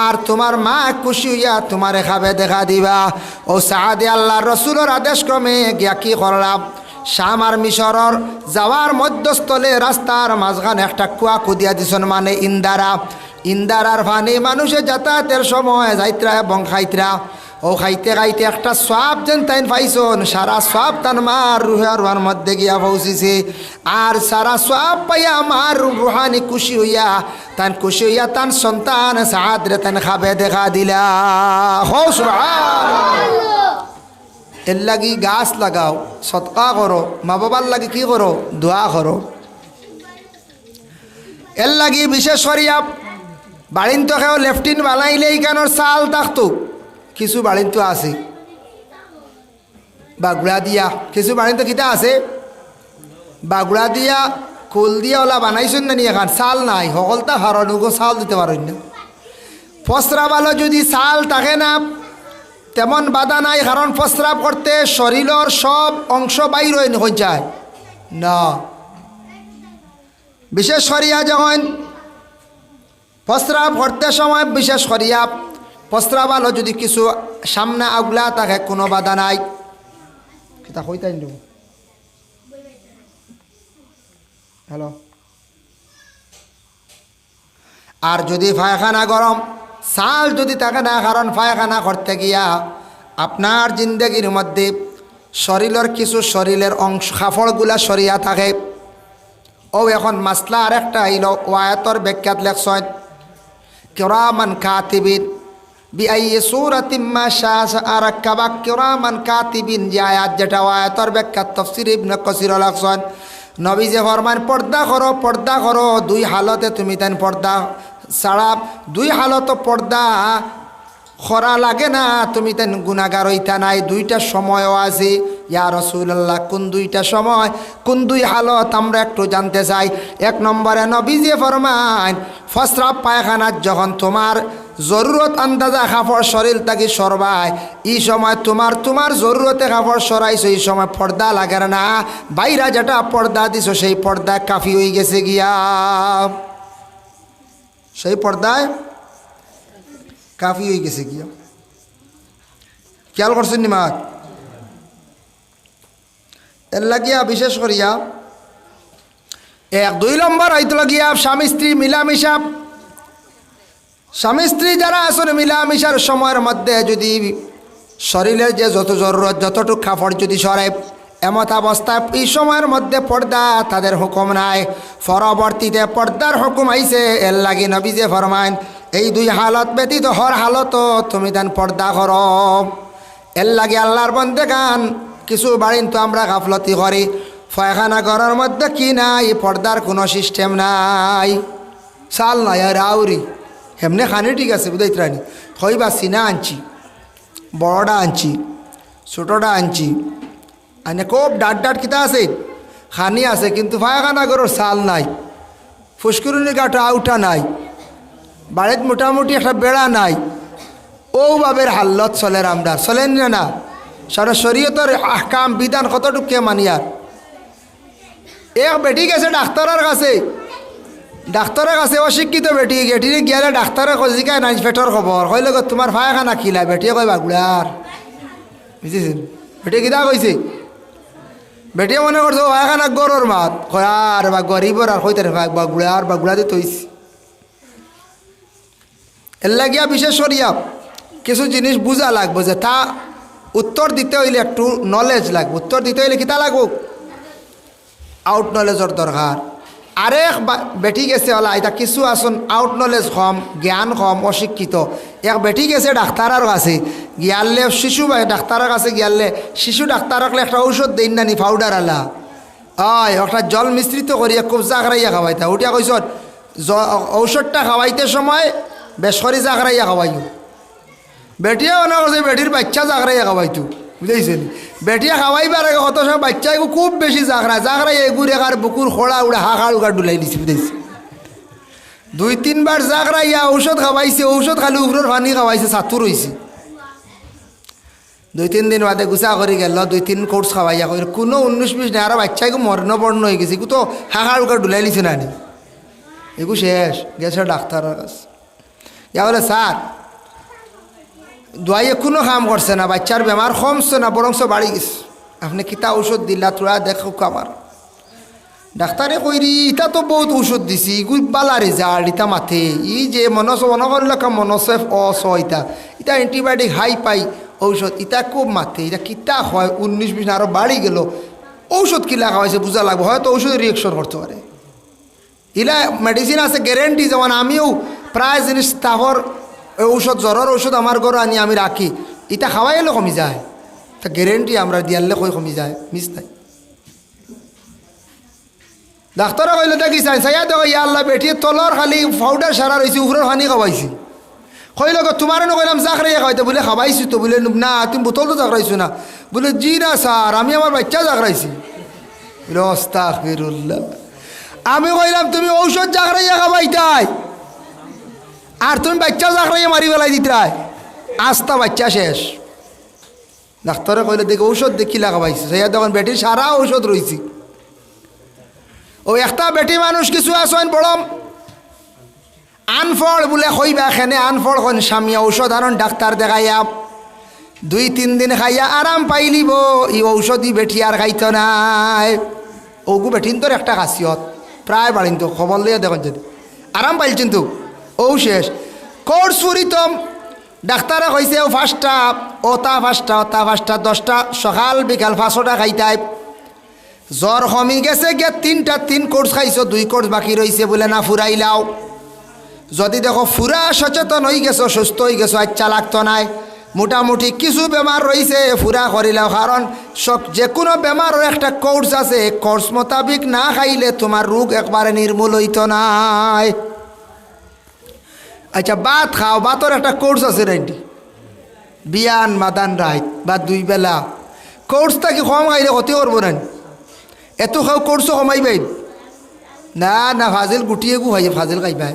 আর তোমার মা খুশি হইয়া তোমারে খাবে দেখা দিবা। ও সাহাদে আল্লাহর রসুলের আদেশ ক্রমে গিয়া কি করলাম, শাম আর মিশরের যাওয়ার মধ্যস্থলে রাস্তার মাঝখানে একটা কুয়া খুদিয়া দিছেন, মানে ইন্দারার পানি মানুষে যাতায়াতের সময় যাইত্রা এবং খাইত্রা, ও খাইতে খাইতে একটা সওয়াব যেন তাইন পাইছন, সারা সওয়াব তান মার রুহার মধ্যে গিয়া পৌঁছিছে। আর সারা সওয়াব পাইয়া মার রুহানি খুশি হইয়া তান সন্তান সাদ রে তান খাবে দেখা দিলা। হো সুবহানাল্লাহ। এর লাগি গাছ লাগাও, সদকা করো, মা বাবার লাগি কি করো, দোয়া করো। এর লাগি বিশেষ করিয়া বাড়িন তো কেউ লেফটিন বানাইলেই কেন চাল থাকতো, কিছু বাড়িন তো আছে বাগুড়া দিয়া, কিছু বাড়িন তো কিতা আছে বাগুড়া দিয়া কুল দিয়া ওলা বানাইছেন না, নিয়ে খান চাল নাই, সকলটা হারানুগো চাল দিতে পারেন না। ফসরা ভালো যদি চাল থাকে না, তেমন বাধা নাই, কারণ প্রস্রাব করতে শরীরের সব অংশ বাইর হয়ে যায় না। বিশেষ করিয়া যখন প্রস্রাব করতে সময়, বিশেষ করিয়া প্রস্রাব আলো যদি কিছু সামনে আগলা থাকে, কোনো বাধা নাই। কিতা কইতাই দেব, হ্যালো আর যদি পায়খানা গরম সাল যদি থাকে না, কারণ পায়খানা করতে গিয়া আপনার জিন্দগির মধ্যে শরীরের কিছু শরীরের অংশ কাপড়গুলা সরিয়া থাকে। ও এখন মাসলা আরেকটা আইল, ওয়ায়াতর ব্যাখ্যাত লেখছেন কিরামান কাতিবিন বিআইয়ি সূরাতিন মা শাআ রাক্কাবা। কিরামান কাতিবিন যে আয়াত, যেটা ওয়ায়াতর ব্যাখ্যাত তাফসীর ইবনে কাসির লেখছেন, নবী যে ফরমান পর্দা করো, পর্দা করো, দুই হালতে তুমি তেন পর্দা ছাড়া, দুই হালত পর্দা খরা লাগে না, তুমি তেন গুনাহগার হইতা নাই। দুইটা সময়ও আছে। ইয়া রাসূলুল্লাহ, কোন দুইটা সময়, কোন দুই হালত আমরা একটু জানতে চাই। এক নম্বরে নবী যে ফরমান ফসরাব পায়খানার যখন তোমার জরুরত আন্দাজা কাপড় শরীর থাকি সরবায়, এই সময় তোমার জরুরতে কাপড় সরাইছো, এই সময় পর্দা লাগে না। বাইরা যেটা পর্দা দিছো সেই পর্দা কাফি হয়ে গেছে গিয়া, সেই পর্দায় কাফি হয়ে গেছে গিয়া। খেয়াল করছেন নিমাত? এর লাগিয়া বিশেষ করিয়া এক দুই নম্বর হইতে লাগিয়া স্বামী স্ত্রী মিলামিশা, স্বামী স্ত্রী যারা আসলে মিলামিশার সময়ের মধ্যে যদি শরীরের যে যত জরুরত যতটুকু কাপড় যদি সরে, এমত অবস্থায় এই সময়ের মধ্যে পর্দা তাদের হুকুম নাই। পরবর্তীতে পর্দার হুকুম আইছে। এর লাগি নবী যে ফরমাইন এই দুই হালত ব্যতীত হর হালত তুমি দেন পর্দা করো। এর লাগে আল্লাহর বন্দেগান কিছু বাড়িন তো আমরা গাফলতি করি, পায়খানা ঘরের মধ্যে কি নাই, পর্দার কোনো সিস্টেম নাই, চাল নাই আর আউরি হেমনে খানি ঠিক আছে বুঝাইতে রানি, হইবা সিনা আনছি, বড়টা আনছি, ছোটটা আনছি, আনে খুব ডাট কিতা আছে খানি আছে, কিন্তু পায়খানা ঘরের চাল নাই, ফুসকুরুনি গাটা আউটা নাই, বাড়িত মোটামুটি একটা বেড়া নাই। ও বাবের হাল্লত চলের আমরা চলেন না, সারা শরীয়তের আহকাম বিধান কতটুকু মানিয়ার। এক বেটি গেছে ডাক্তারের কাছে, অশিক্ষিত বেটি গেটিরে গিয়ালে ডাক্তারে জিকায় নাই পেটর খবর, কইলে তোমার পায়খানা খিলা, বেটিয়ে কয় বাগুলার, বুঝেছেন? বেটি কিতা কইছে? বেটিয়ে মনে করছো পায়খানা গরুর মাত, কয় আর বা গরিবর আর কইতে বাগুলা দিয়ে তৈছি। এর লাগিয়া বিশেষ করিয়া কিছু জিনিস বুঝা লাগবো, যে তা উত্তর দিতে হইলে একটু নলেজ লাগবে। উত্তর দিতে হইলে কিতা লাগবো? আউট নলেজের দরকার। আরেক বেটি গেছে ওলা এটা কিছু আসুন আউট নলেজ কম, জ্ঞান কম, অশিক্ষিত। এক বেটি গেছে ডাক্তারের কাছে গিয়ালে, শিশু ডাক্তারের কাছে গিয়ালে শিশু ডাক্তারকলে একটা ঔষধ দিন নানি পাউডার আলা, একটা জল মিশ্রিত করিয়া খুব জাগরাইয়া খাওয়াইতা। উঠিয়া কইস ঔষধটা খাওয়াইতে সময় বেশ করে জাগরাইয়া খাওয়াইও। বেটিয়া মনে করছে বেটির বাচ্চা জাগরাইয়া খাওয়াইতো, বুঝাইছেন? বেটিয়া খাওয়াইবার আগে কত সময় বাচ্চা খুব বেশি জাগরাই এগুড়ে আর বুকুর খোড়া উড়ে হাঁকার উড়া ডুলাই দিছে, বুঝাইছে? 2-3 বার জাগরাইয়া ঔষধ খাওয়াইছে, ঔষধ খালি উপরের পানি খাওয়াইছে, ছাতুর হয়েছে। 2-3 দিন বাদে গুছা করে গেল, 2-3 কোর্স খাওয়াইয়া করে কোনো 19-20 নেই, আর বাচ্চাকে মর্ণ হয়ে গেছে, তো হাঁকার উড়া ডুলাই দিছে না, এগু শেষ গেছে ডাক্তারের কাছে। ইয়া বলে স্যার দোয়াইয়ে কোনো কাম করছে না, বাচ্চার বেমার কমছে না বরংস বাড়ি গেছে, আপনি কিতা ঔষধ দিলা তোরা দেখো আমার। ডাক্তারে কইরি ইটা তো বহুত ঔষধ দিছি, ইগুল বালা রেজাল্ট, ইটা মাথে ই যে মনে করলে মনসেফ অস ইটা ইটা অ্যান্টিবায়োটিক হাই পাই ঔষধ, ইটা খুব মাথে, এটা কিতা হয় 19-20 আরও বাড়ি গেল, ঔষধ কিলা খাওয়াইছে বুঝা লাগবে, হয়তো ঔষধে রিয়েকশন করতে পারে। ইলা মেডিসিন আছে গ্যারেন্টি, যেমন আমিও প্রায় জিনিস তাহর ঔষধ জ্বরের ঔষধ আমার ঘরে আনি আমি রাখি, এটা খাওয়াইলে কমি যায়, তা গ্যারেন্টি আমরা দিয়ালে কই কমি যায়, মিস নাই। ডাক্তারে কইলে দেখি চাই চাইয়া দেখো ইয়া আল্লাহ বেটিয়ে তলর খালি পাউডার সারা রয়েছে, উপরের পানি খাওয়াইছি। কইল তোমার কইলাম জাগরাইয়া খাওয়াইতে, বলে খাওয়াইছি তো, বলে না তুমি বোতল তো জাগরাইছো না, বলে জি না স্যার আমি আমার বাচ্চা জাগরাইছি। বলে আস্তাগফিরুল্লাহ, আমি কইলাম তুমি ঔষধ জাগরাইয়া খাওয়াইতাই আর তুমি বাচ্চা জাগরাইয়া মারি বেলাই দিতাই, আস্তা বাচ্চা শেষ। ডাক্তারে কইলে দেখি ঔষধ দেখি লাগাবাইছে, সেই তখন বেটির সারা ঔষধ রয়েছে। ও একটা বেটি মানুষ কিছু আসেন বড় আনফল বলে কইবা, এখানে আনফল কন স্বামী ঔষধ আনন ডাক্তার দেখাইয়া 2-3 দিন খাইয়া আরাম পাইলিব, এই ঔষধই বেটি আর খাইত নাই। ওগু বেটিন তোর একটা খাসিয়ত, প্রায় বাড়িন তো খবর লিয়ে দেখুন যদি আরাম পাইলছেন তো ও শেষ। কোর্স ফুরিতম ডাক্তারে কইছে ও ফার্স্টটা ওটা ফার্স্টটা 10টা সকাল বিকাল 5টা খাইতাই। জ্বর কমি গেছে গিয়ে 3 কোর্স খাইছো, 2 কোর্স বাকি রয়েছে বলে না ফুরাইলাও। যদি দেখো ফুরা সচেতন হয়ে গেছো, সুস্থ হয়ে গেছো, আচ্ছা লাগতো নাই, মোটামুটি কিছু বেমার রয়েছে ফুরা করিলাও। কারণ যে কোনো বেমারের একটা কোর্স আছে, কোর্স মোতাবিক না খাইলে তোমার রোগ একবারে নির্মূল হইতো নাই। আচ্ছা ভাত খাও, ভাতর একটা কোর্স আছে রেডি, বিয়ান মাদান রাইত বা 2 বেলা। কোর্সটা কি কম খাইলে ক্ষতি করবো না? এত খাও কোর্সও কমাইবাই না? না ফাজিল গুটিয়ে গু খাই ফাজিল খাইবাই,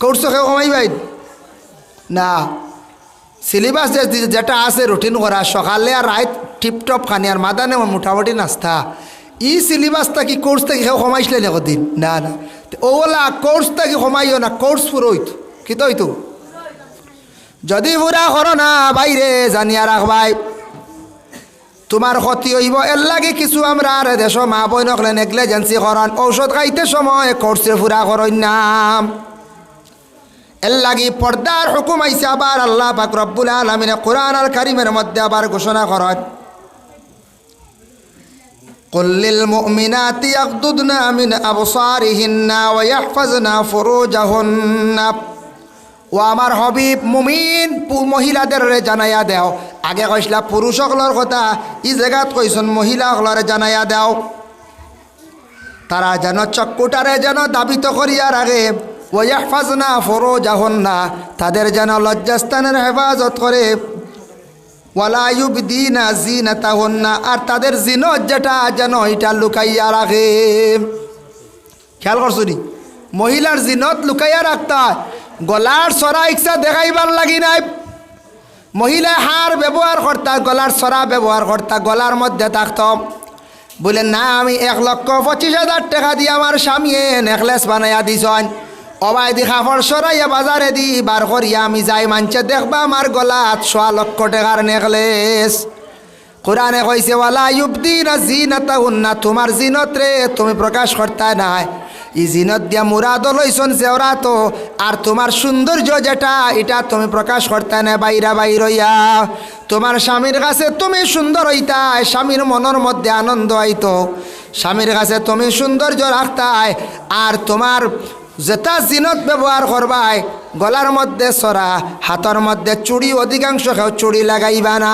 কোর্সও খাও কমাইবাই না। সিলেবাস যেটা আছে রুটিন করা, সকালে আর রাত টিপটপ খানি আর মাদানে মোটামুটি নাস্তা, ই সিলেবাসটা কি কোর্সটা কি খাও কমাইছিলে না কদিন? না না, ওলা কোর্সটা কি কমাইও না, কোর্স পুরো হইতো কি তো হইতো। যদি পুরা করো না বাইরে জানিয়া রাখবাই তোমার ক্ষতি হইব। এর লাগে কিছু আমরা আর দেশ মা বই নকলে নেগলিজেন্সি করান, ঔষধ খাইতে সময় কোর্সে পুরা করই নাম। এর লাগি পর্দার হুকুম আইছে। আবার আল্লাহ পাক রব্বুল আলামিন কোরআন আল কারীমের মধ্যে আবার ঘোষণা করেন, কুল লিল মুমিনাতি ইয়াগদুদনা মিন আবসারিহিন্না ওয়া ইয়াহফাজনা ফুরুজাহুন্না। ও আমার হবিব মুমিন মহিলাদের জানাইয়া দেও। আগে কইসলা পুরুষ সকলের কথা, ই জায়গাত কইসন মহিলা সকলের জানাইয়া দেও, তারা যেন চক্ষুটারে যেন দাবিত করিয়ার আগে ওয়া ইয়াহফাজনা ফুরুজাহুন্না, তাদের যেন লজ্জাস্থানের হেফাজত করে, ওয়ালা ইউবদিনা জিনাতাহুন্না, আর তাদের জিনত যেটা যেন এটা লুকাইয়া রাখে। খেয়াল করছো নি? মহিলার জিনত লুকাইয়া রাখতা। গলার সরা ইচ্ছা দেখাইবার লাগি নাই, মহিলা হার ব্যবহার করতা, গলার সরা ব্যবহার করতা, গলার মধ্যে থাকত। বলে না আমি 1,25,000 টাকা দিয়ে আমার স্বামী নেকলেস বানাইয়া দিছন, অবাই দি কাপড় সরাইয়া বাজারে দি বার করিয়া আমি যাই, মানছে দেখবা আমার গলাত 1,00,000 টাকার নেকলেস। কোরআনে কইছে ওয়ালা ইউবদিনা জিনাতাহুন্না, তোমার জিনত রে তুমি প্রকাশ করতা নাই। ই জিনত দিয়া মুরাদ লইছন জেওরা তো, আর তোমার সৌন্দর্য যেটা এটা তুমি প্রকাশ করতে না বাইরা বাইর হইয়া। তোমার স্বামীর কাছে তুমি সুন্দর হইতাই, স্বামীর মনের মধ্যে আনন্দ আইতো, স্বামীর কাছে তুমি সৌন্দর্য রাখতাই। আর তোমার যেটা জিনত ব্যবহার করবাই, গলার মধ্যে সরা, হাতের মধ্যে চুড়ি, অধিকাংশ কেউ চুড়ি লাগাইবা না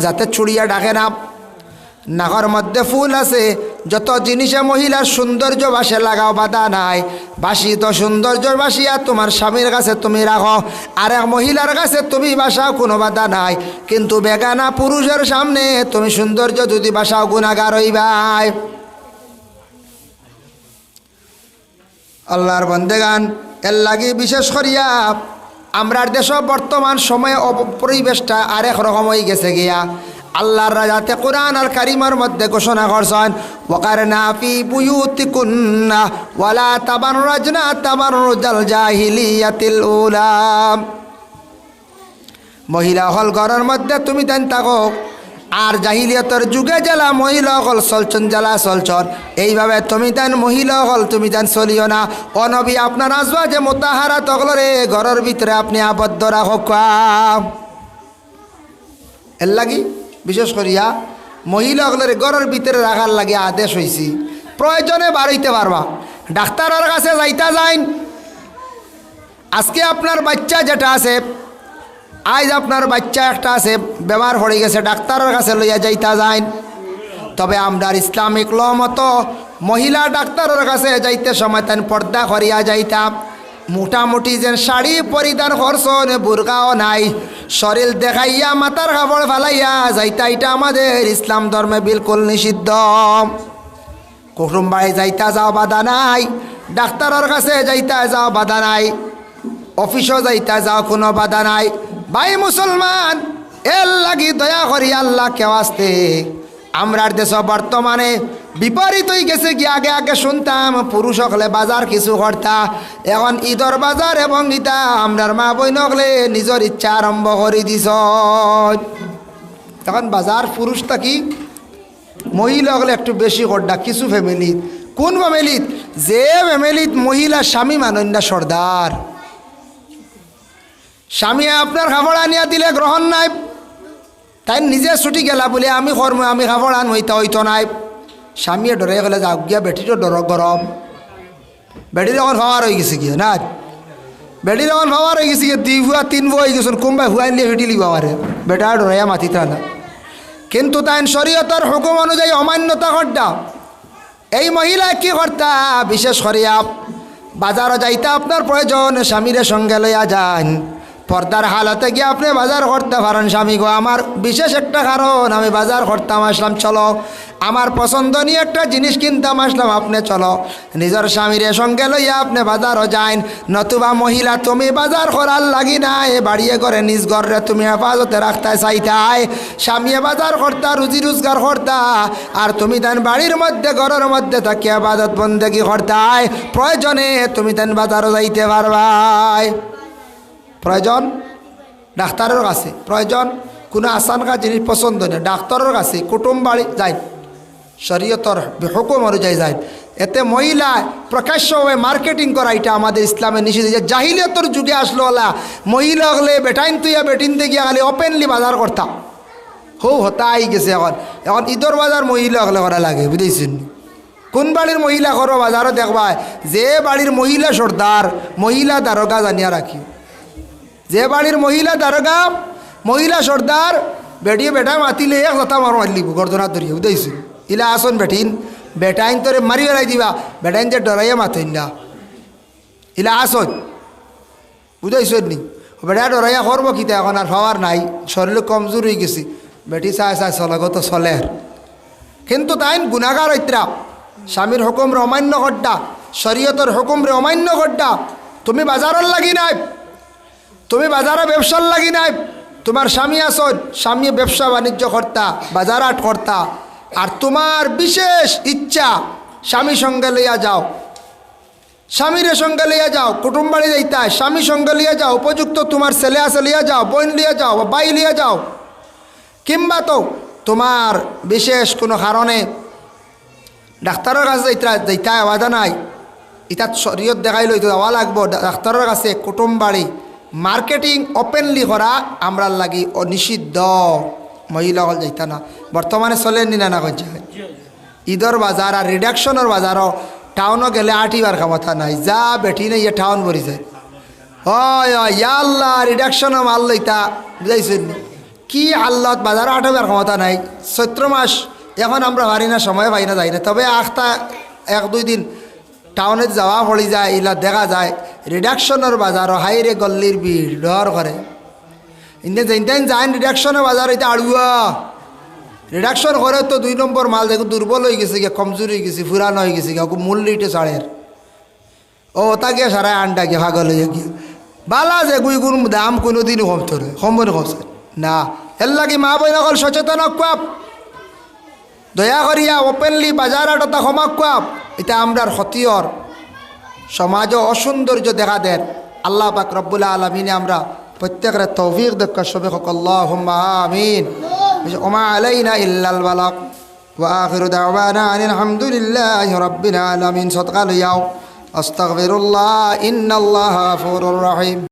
যাতে চুড়িয়া ডাকে না। নাগর মধ্যে ফুল আছে, যত জিনিসে মহিলার সৌন্দর্য বাসে লাগাও, বাধা নাই। বাসি তো সৌন্দর্য বাসিয়া তোমার স্বামীর কাছে তুমি রাখো, আর এক মহিলার কাছে তুমি বাসাও, কোনো বাধা নাই। কিন্তু বেগানা পুরুষের সামনে তুমি সৌন্দর্য যদি বাসাও, গুনাহগার হইবাই। আল্লাহর বন্দেগান, এর লাগি বিশেষ করিয়া আমরার দেশ বর্তমান সময়ে পরিবেশটা আরেক রকম হয়ে গেছে গিয়া। আল্লাহর রাজাতে কোরআন আল কারীমের মধ্যে ঘোষণা করছেন, ওয়াকারনা ফি বুয়ুতিকুন্না ওয়ালা তাবাররাজনা তাবাররুজাল জাহিলিয়াতিল উলা। মহিলা হল ঘরের মধ্যে তুমি দেন থাকো, আর জাহিলিয়তের যুগে জেলা মহিলা হল চলছন জেলা চলছন, এইভাবে তুমি দেন মহিলা হল তুমি দেন চলিও না। অনবী আপনার আসবা যে মোতাহারা তগলরে ঘরের ভিতরে আপনি আবদ্ধ রাখো। এর লাগি বিশেষ করিয়া মহিলাগুলোর ঘরের ভিতরে রাখার লাগে আদেশ হয়েছি। প্রয়োজনে বাড়িতে পারবা, ডাক্তারের কাছে যাইতা যাইন। আজকে আপনার বাচ্চা যেটা আছে, আজ আপনার বাচ্চা একটা আছে বেমার পড়ে গেছে, ডাক্তারের কাছে লইয়া যাইতা যাইন। তবে আমরা ইসলামিক ল মতো মহিলা ডাক্তারের কাছে যাইতে সময় তেন পর্দা করিয়া যাইতাম। মোটামুটি যেন শাড়ি পরিধান করছন, বুরকাও নাই, শরীর দেখাইয়া মাথার কাপড় ফালাইয়া যাইতা, এটা আমাদের ইসলাম ধর্মে বিলকুল নিষিদ্ধ। কুটুম বাড়ি যাইতা যাও বাধা নাই, ডাক্তারের কাছে যাইতা যাও বাধা নাই, অফিসও যাইতা যাও কোনো বাধা নাই। ভাই মুসলমান, এর লাগি দয়া করি আল্লাহ কেউ আসতে আমরার দেশ বর্তমানে বিপরীত হয়ে গেছে কি। আগে আগে শুনতাম পুরুষ হলে বাজার কিছু করতা, এখন ঈদর বাজার এবং ইটা আমরার মা বই নকলে নিজের ইচ্ছা আরম্ভ করে দিছ। তখন বাজার পুরুষ থাকি মহিলা হলে একটু বেশি করডা কিছু ফ্যামিলিত। কোন ফ্যামিলিত? যে ফ্যামিলিত মহিলা স্বামী মানন্যা সর্দার, স্বামী আপনার খাবার আনিয়া দিলে গ্রহণ নাই, তাই নিজে ছুটি গেলা বলে আমি কর্ম আমি খাবার আন হইতো নাই। স্বামীয়ে ডরে গেলে যাক গিয়া বেটিরও ডর গরম, বেটির যখন খাওয়ার হয়ে গেছে গিয়ে না, বেটির যখন খাওয়ার হয়ে গেছে গিয়ে 2 ভুয়া 3 ভুয়া হয়ে গেছেন, কোনবাই হুয়াই নিয়ে ভেটি লিবা পারে, বেটা ডরাইয়া মাতিতা না। কিন্তু তাই শরীয়তের হুকুম অনুযায়ী অমান্যতা করতা। এই মহিলা কি করতা, বিশেষ করিয়া বাজারও যাইতে আপনার প্রয়োজন, স্বামীরে সঙ্গে লইয়া যান, পর্দার হালতে গিয়ে আপনি বাজার করতে পারেন। স্বামী গো আমার বিশেষ একটা কারণ, আমি বাজার করতাম আসলাম, চলো আমার পছন্দনীয় একটা জিনিস কিনতাম আসলাম, আপনি চলো। নিজের স্বামীরে সঙ্গে লইয়া আপনি বাজারও যাইন। নতুবা মহিলা তুমি বাজার করার লাগি নাই, বাড়িয়ে করে নিজ ঘরে তুমি হেফাজতে রাখতে চাইতাই। স্বামীয়ে বাজার করতা, রুজি রোজগার করতা, আর তুমি তেন বাড়ির মধ্যে ঘরের মধ্যে থাকি ইবাদত বন্দেগি করতাই। প্রয়োজনে তুমি তেন বাজারও যাইতে পারবাই। প্রয়োজন ডাক্তারের কাছে, প্রয়োজন কোনো আসানকা জিনিস পছন্দ নেই ডাক্তারের কাছে, কুটুম বাড়ি যাই, শরীয়তর হুকুম অনুযায়ী যায়। এতে মহিলা প্রকাশ্যভাবে মার্কেটিং করা এটা আমাদের ইসলামে নিষেধ। যে জাহিলিয়তর যুগে আসলো ওলা মহিলা হলে বেটাইন তুইয়া বেটিন দিয়ে খালি ওপেনলি বাজার করতাম, হতা আই গেছে। এখন এখন ঈদর বাজার মহিলা হলে করা লাগে, বুঝেছেন? কোন বাড়ির মহিলা করো বাজারও দেখবা, যে বাড়ির মহিলা সর্দার মহিলা দারোগা জানিয়া রাখি, যে বাড়ির মহিলা দারোগা মহিলা সর্দার বেটিয়ে বেটা মাতিলে এক কথা মার মারলিব গর্দনা ধরিয়ে, বুঝেছেন? ইলা আসন বেটিন বেটাইন তোরে মারি বেড়াই দিবা, বেটাইন যে ডরাইয়া মাথইন না, ইলা আসন, বুঝাইছেন নি? বেটা ডরাইয়া করবো কিতা, এখন আর হওয়ার নাই, শরীর কমজোর হয়ে গেছি, বেটি চায় চায় চলাগত চলে। কিন্তু তাই গুণাগার হইতরা, স্বামীর হুকুমরে অমান্য করতা, শরীয়তের হুকুমরে অমান্য করতা। তুমি বাজারের লাগি নাই, তুমি বাজারে ব্যবসার লাগি নাই, তোমার স্বামী আসন, স্বামী ব্যবসা বাণিজ্য করতা, বাজার হাট করতা, আর তোমার বিশেষ ইচ্ছা স্বামী সঙ্গে লইয়া যাও, স্বামীরে সঙ্গে লইয়া যাও, কুটুম বাড়ি যাইতা স্বামী সঙ্গে লিয়া যাও, উপযুক্ত তোমার ছেলে আছে লিয়া যাও, বোন লিয়া যাও, বাই লিয়া যাও, কিংবা তো তোমার বিশেষ কোনো কারণে ডাক্তারের কাছে যাইতা আওয়াজা নাই, ইটা শরীয়ত দেখাই লইতে যাওয়া লাগবো ডাক্তারের কাছে। কুটুম বাড়ি মার্কেটিং ওপেনলি করা আমরা লাগি অনিষিদ্ধ, মহিলা হল যাইতা না। বর্তমানে চলেন না না কইছে ঈদর বাজার আর রিডাকশনের বাজারও টাউনও গেলে আটিবার ক্ষমতা নাই, যা বেটি নেই ইয়ে টাউন ভরি যায়। হয় আল্লাহ রিডাকশনও মাল লইতা, বুঝাইছেন কি আল্লাহ বাজারও আটাবার ক্ষমতা নাই। চৈত্র মাস এখন আমরা পারি না, সময় পাই না, যাই না। তবে আখটা 1-2 দিন টাউনে যাওয়া পড়ি যায়, ইলা দেখা যায় রিডাকশনের বাজারও হাইরে গল্লির ভিড় ডর করে। ইন্দে যেন যায় রিডাকশনের বাজার এটা আড়ুয়া রিডাকশন করে তো 2 নম্বর মাল দেখো দুর্বল হয়ে গেছে গিয়ে, কমজোর হয়ে গেছে, ফুরানো হয়ে গেছে গিয়ে, মূল্য ইটে চাড়ের ও তা গিয়ে সারায় আন্ডা গিয়ে ভাগল হয়ে গিয়ে বালা যে গুই গুণ দাম কোনো দিনও কমতো রে, কমবো কমছে না। এর লাগে মা বই নকল সচেতন কুয়াপ, দয়া করিয়া ওপেনলি বাজার আটতা ক্ষমা কুয়াপ, এটা আমরার ক্ষতিয়র সমাজও অসৌন্দর্য দেখা দেন। আল্লাহ পাক রব্বুল আলামিনে আমরা প্রত্যেকের তৌফিক দেখা সবে হক আল্লাহুম্মা আমিন। ওমা আলাইনা ইল্লাল বালাগ ওয়া আখিরু দাওয়ানা আনিল হামদুলিল্লাহি রাব্বিল আলামিন। সদকা লইয়াও আস্তাগফিরুল্লাহ, ইন্নাল্লাহা গফুরুর রহিম।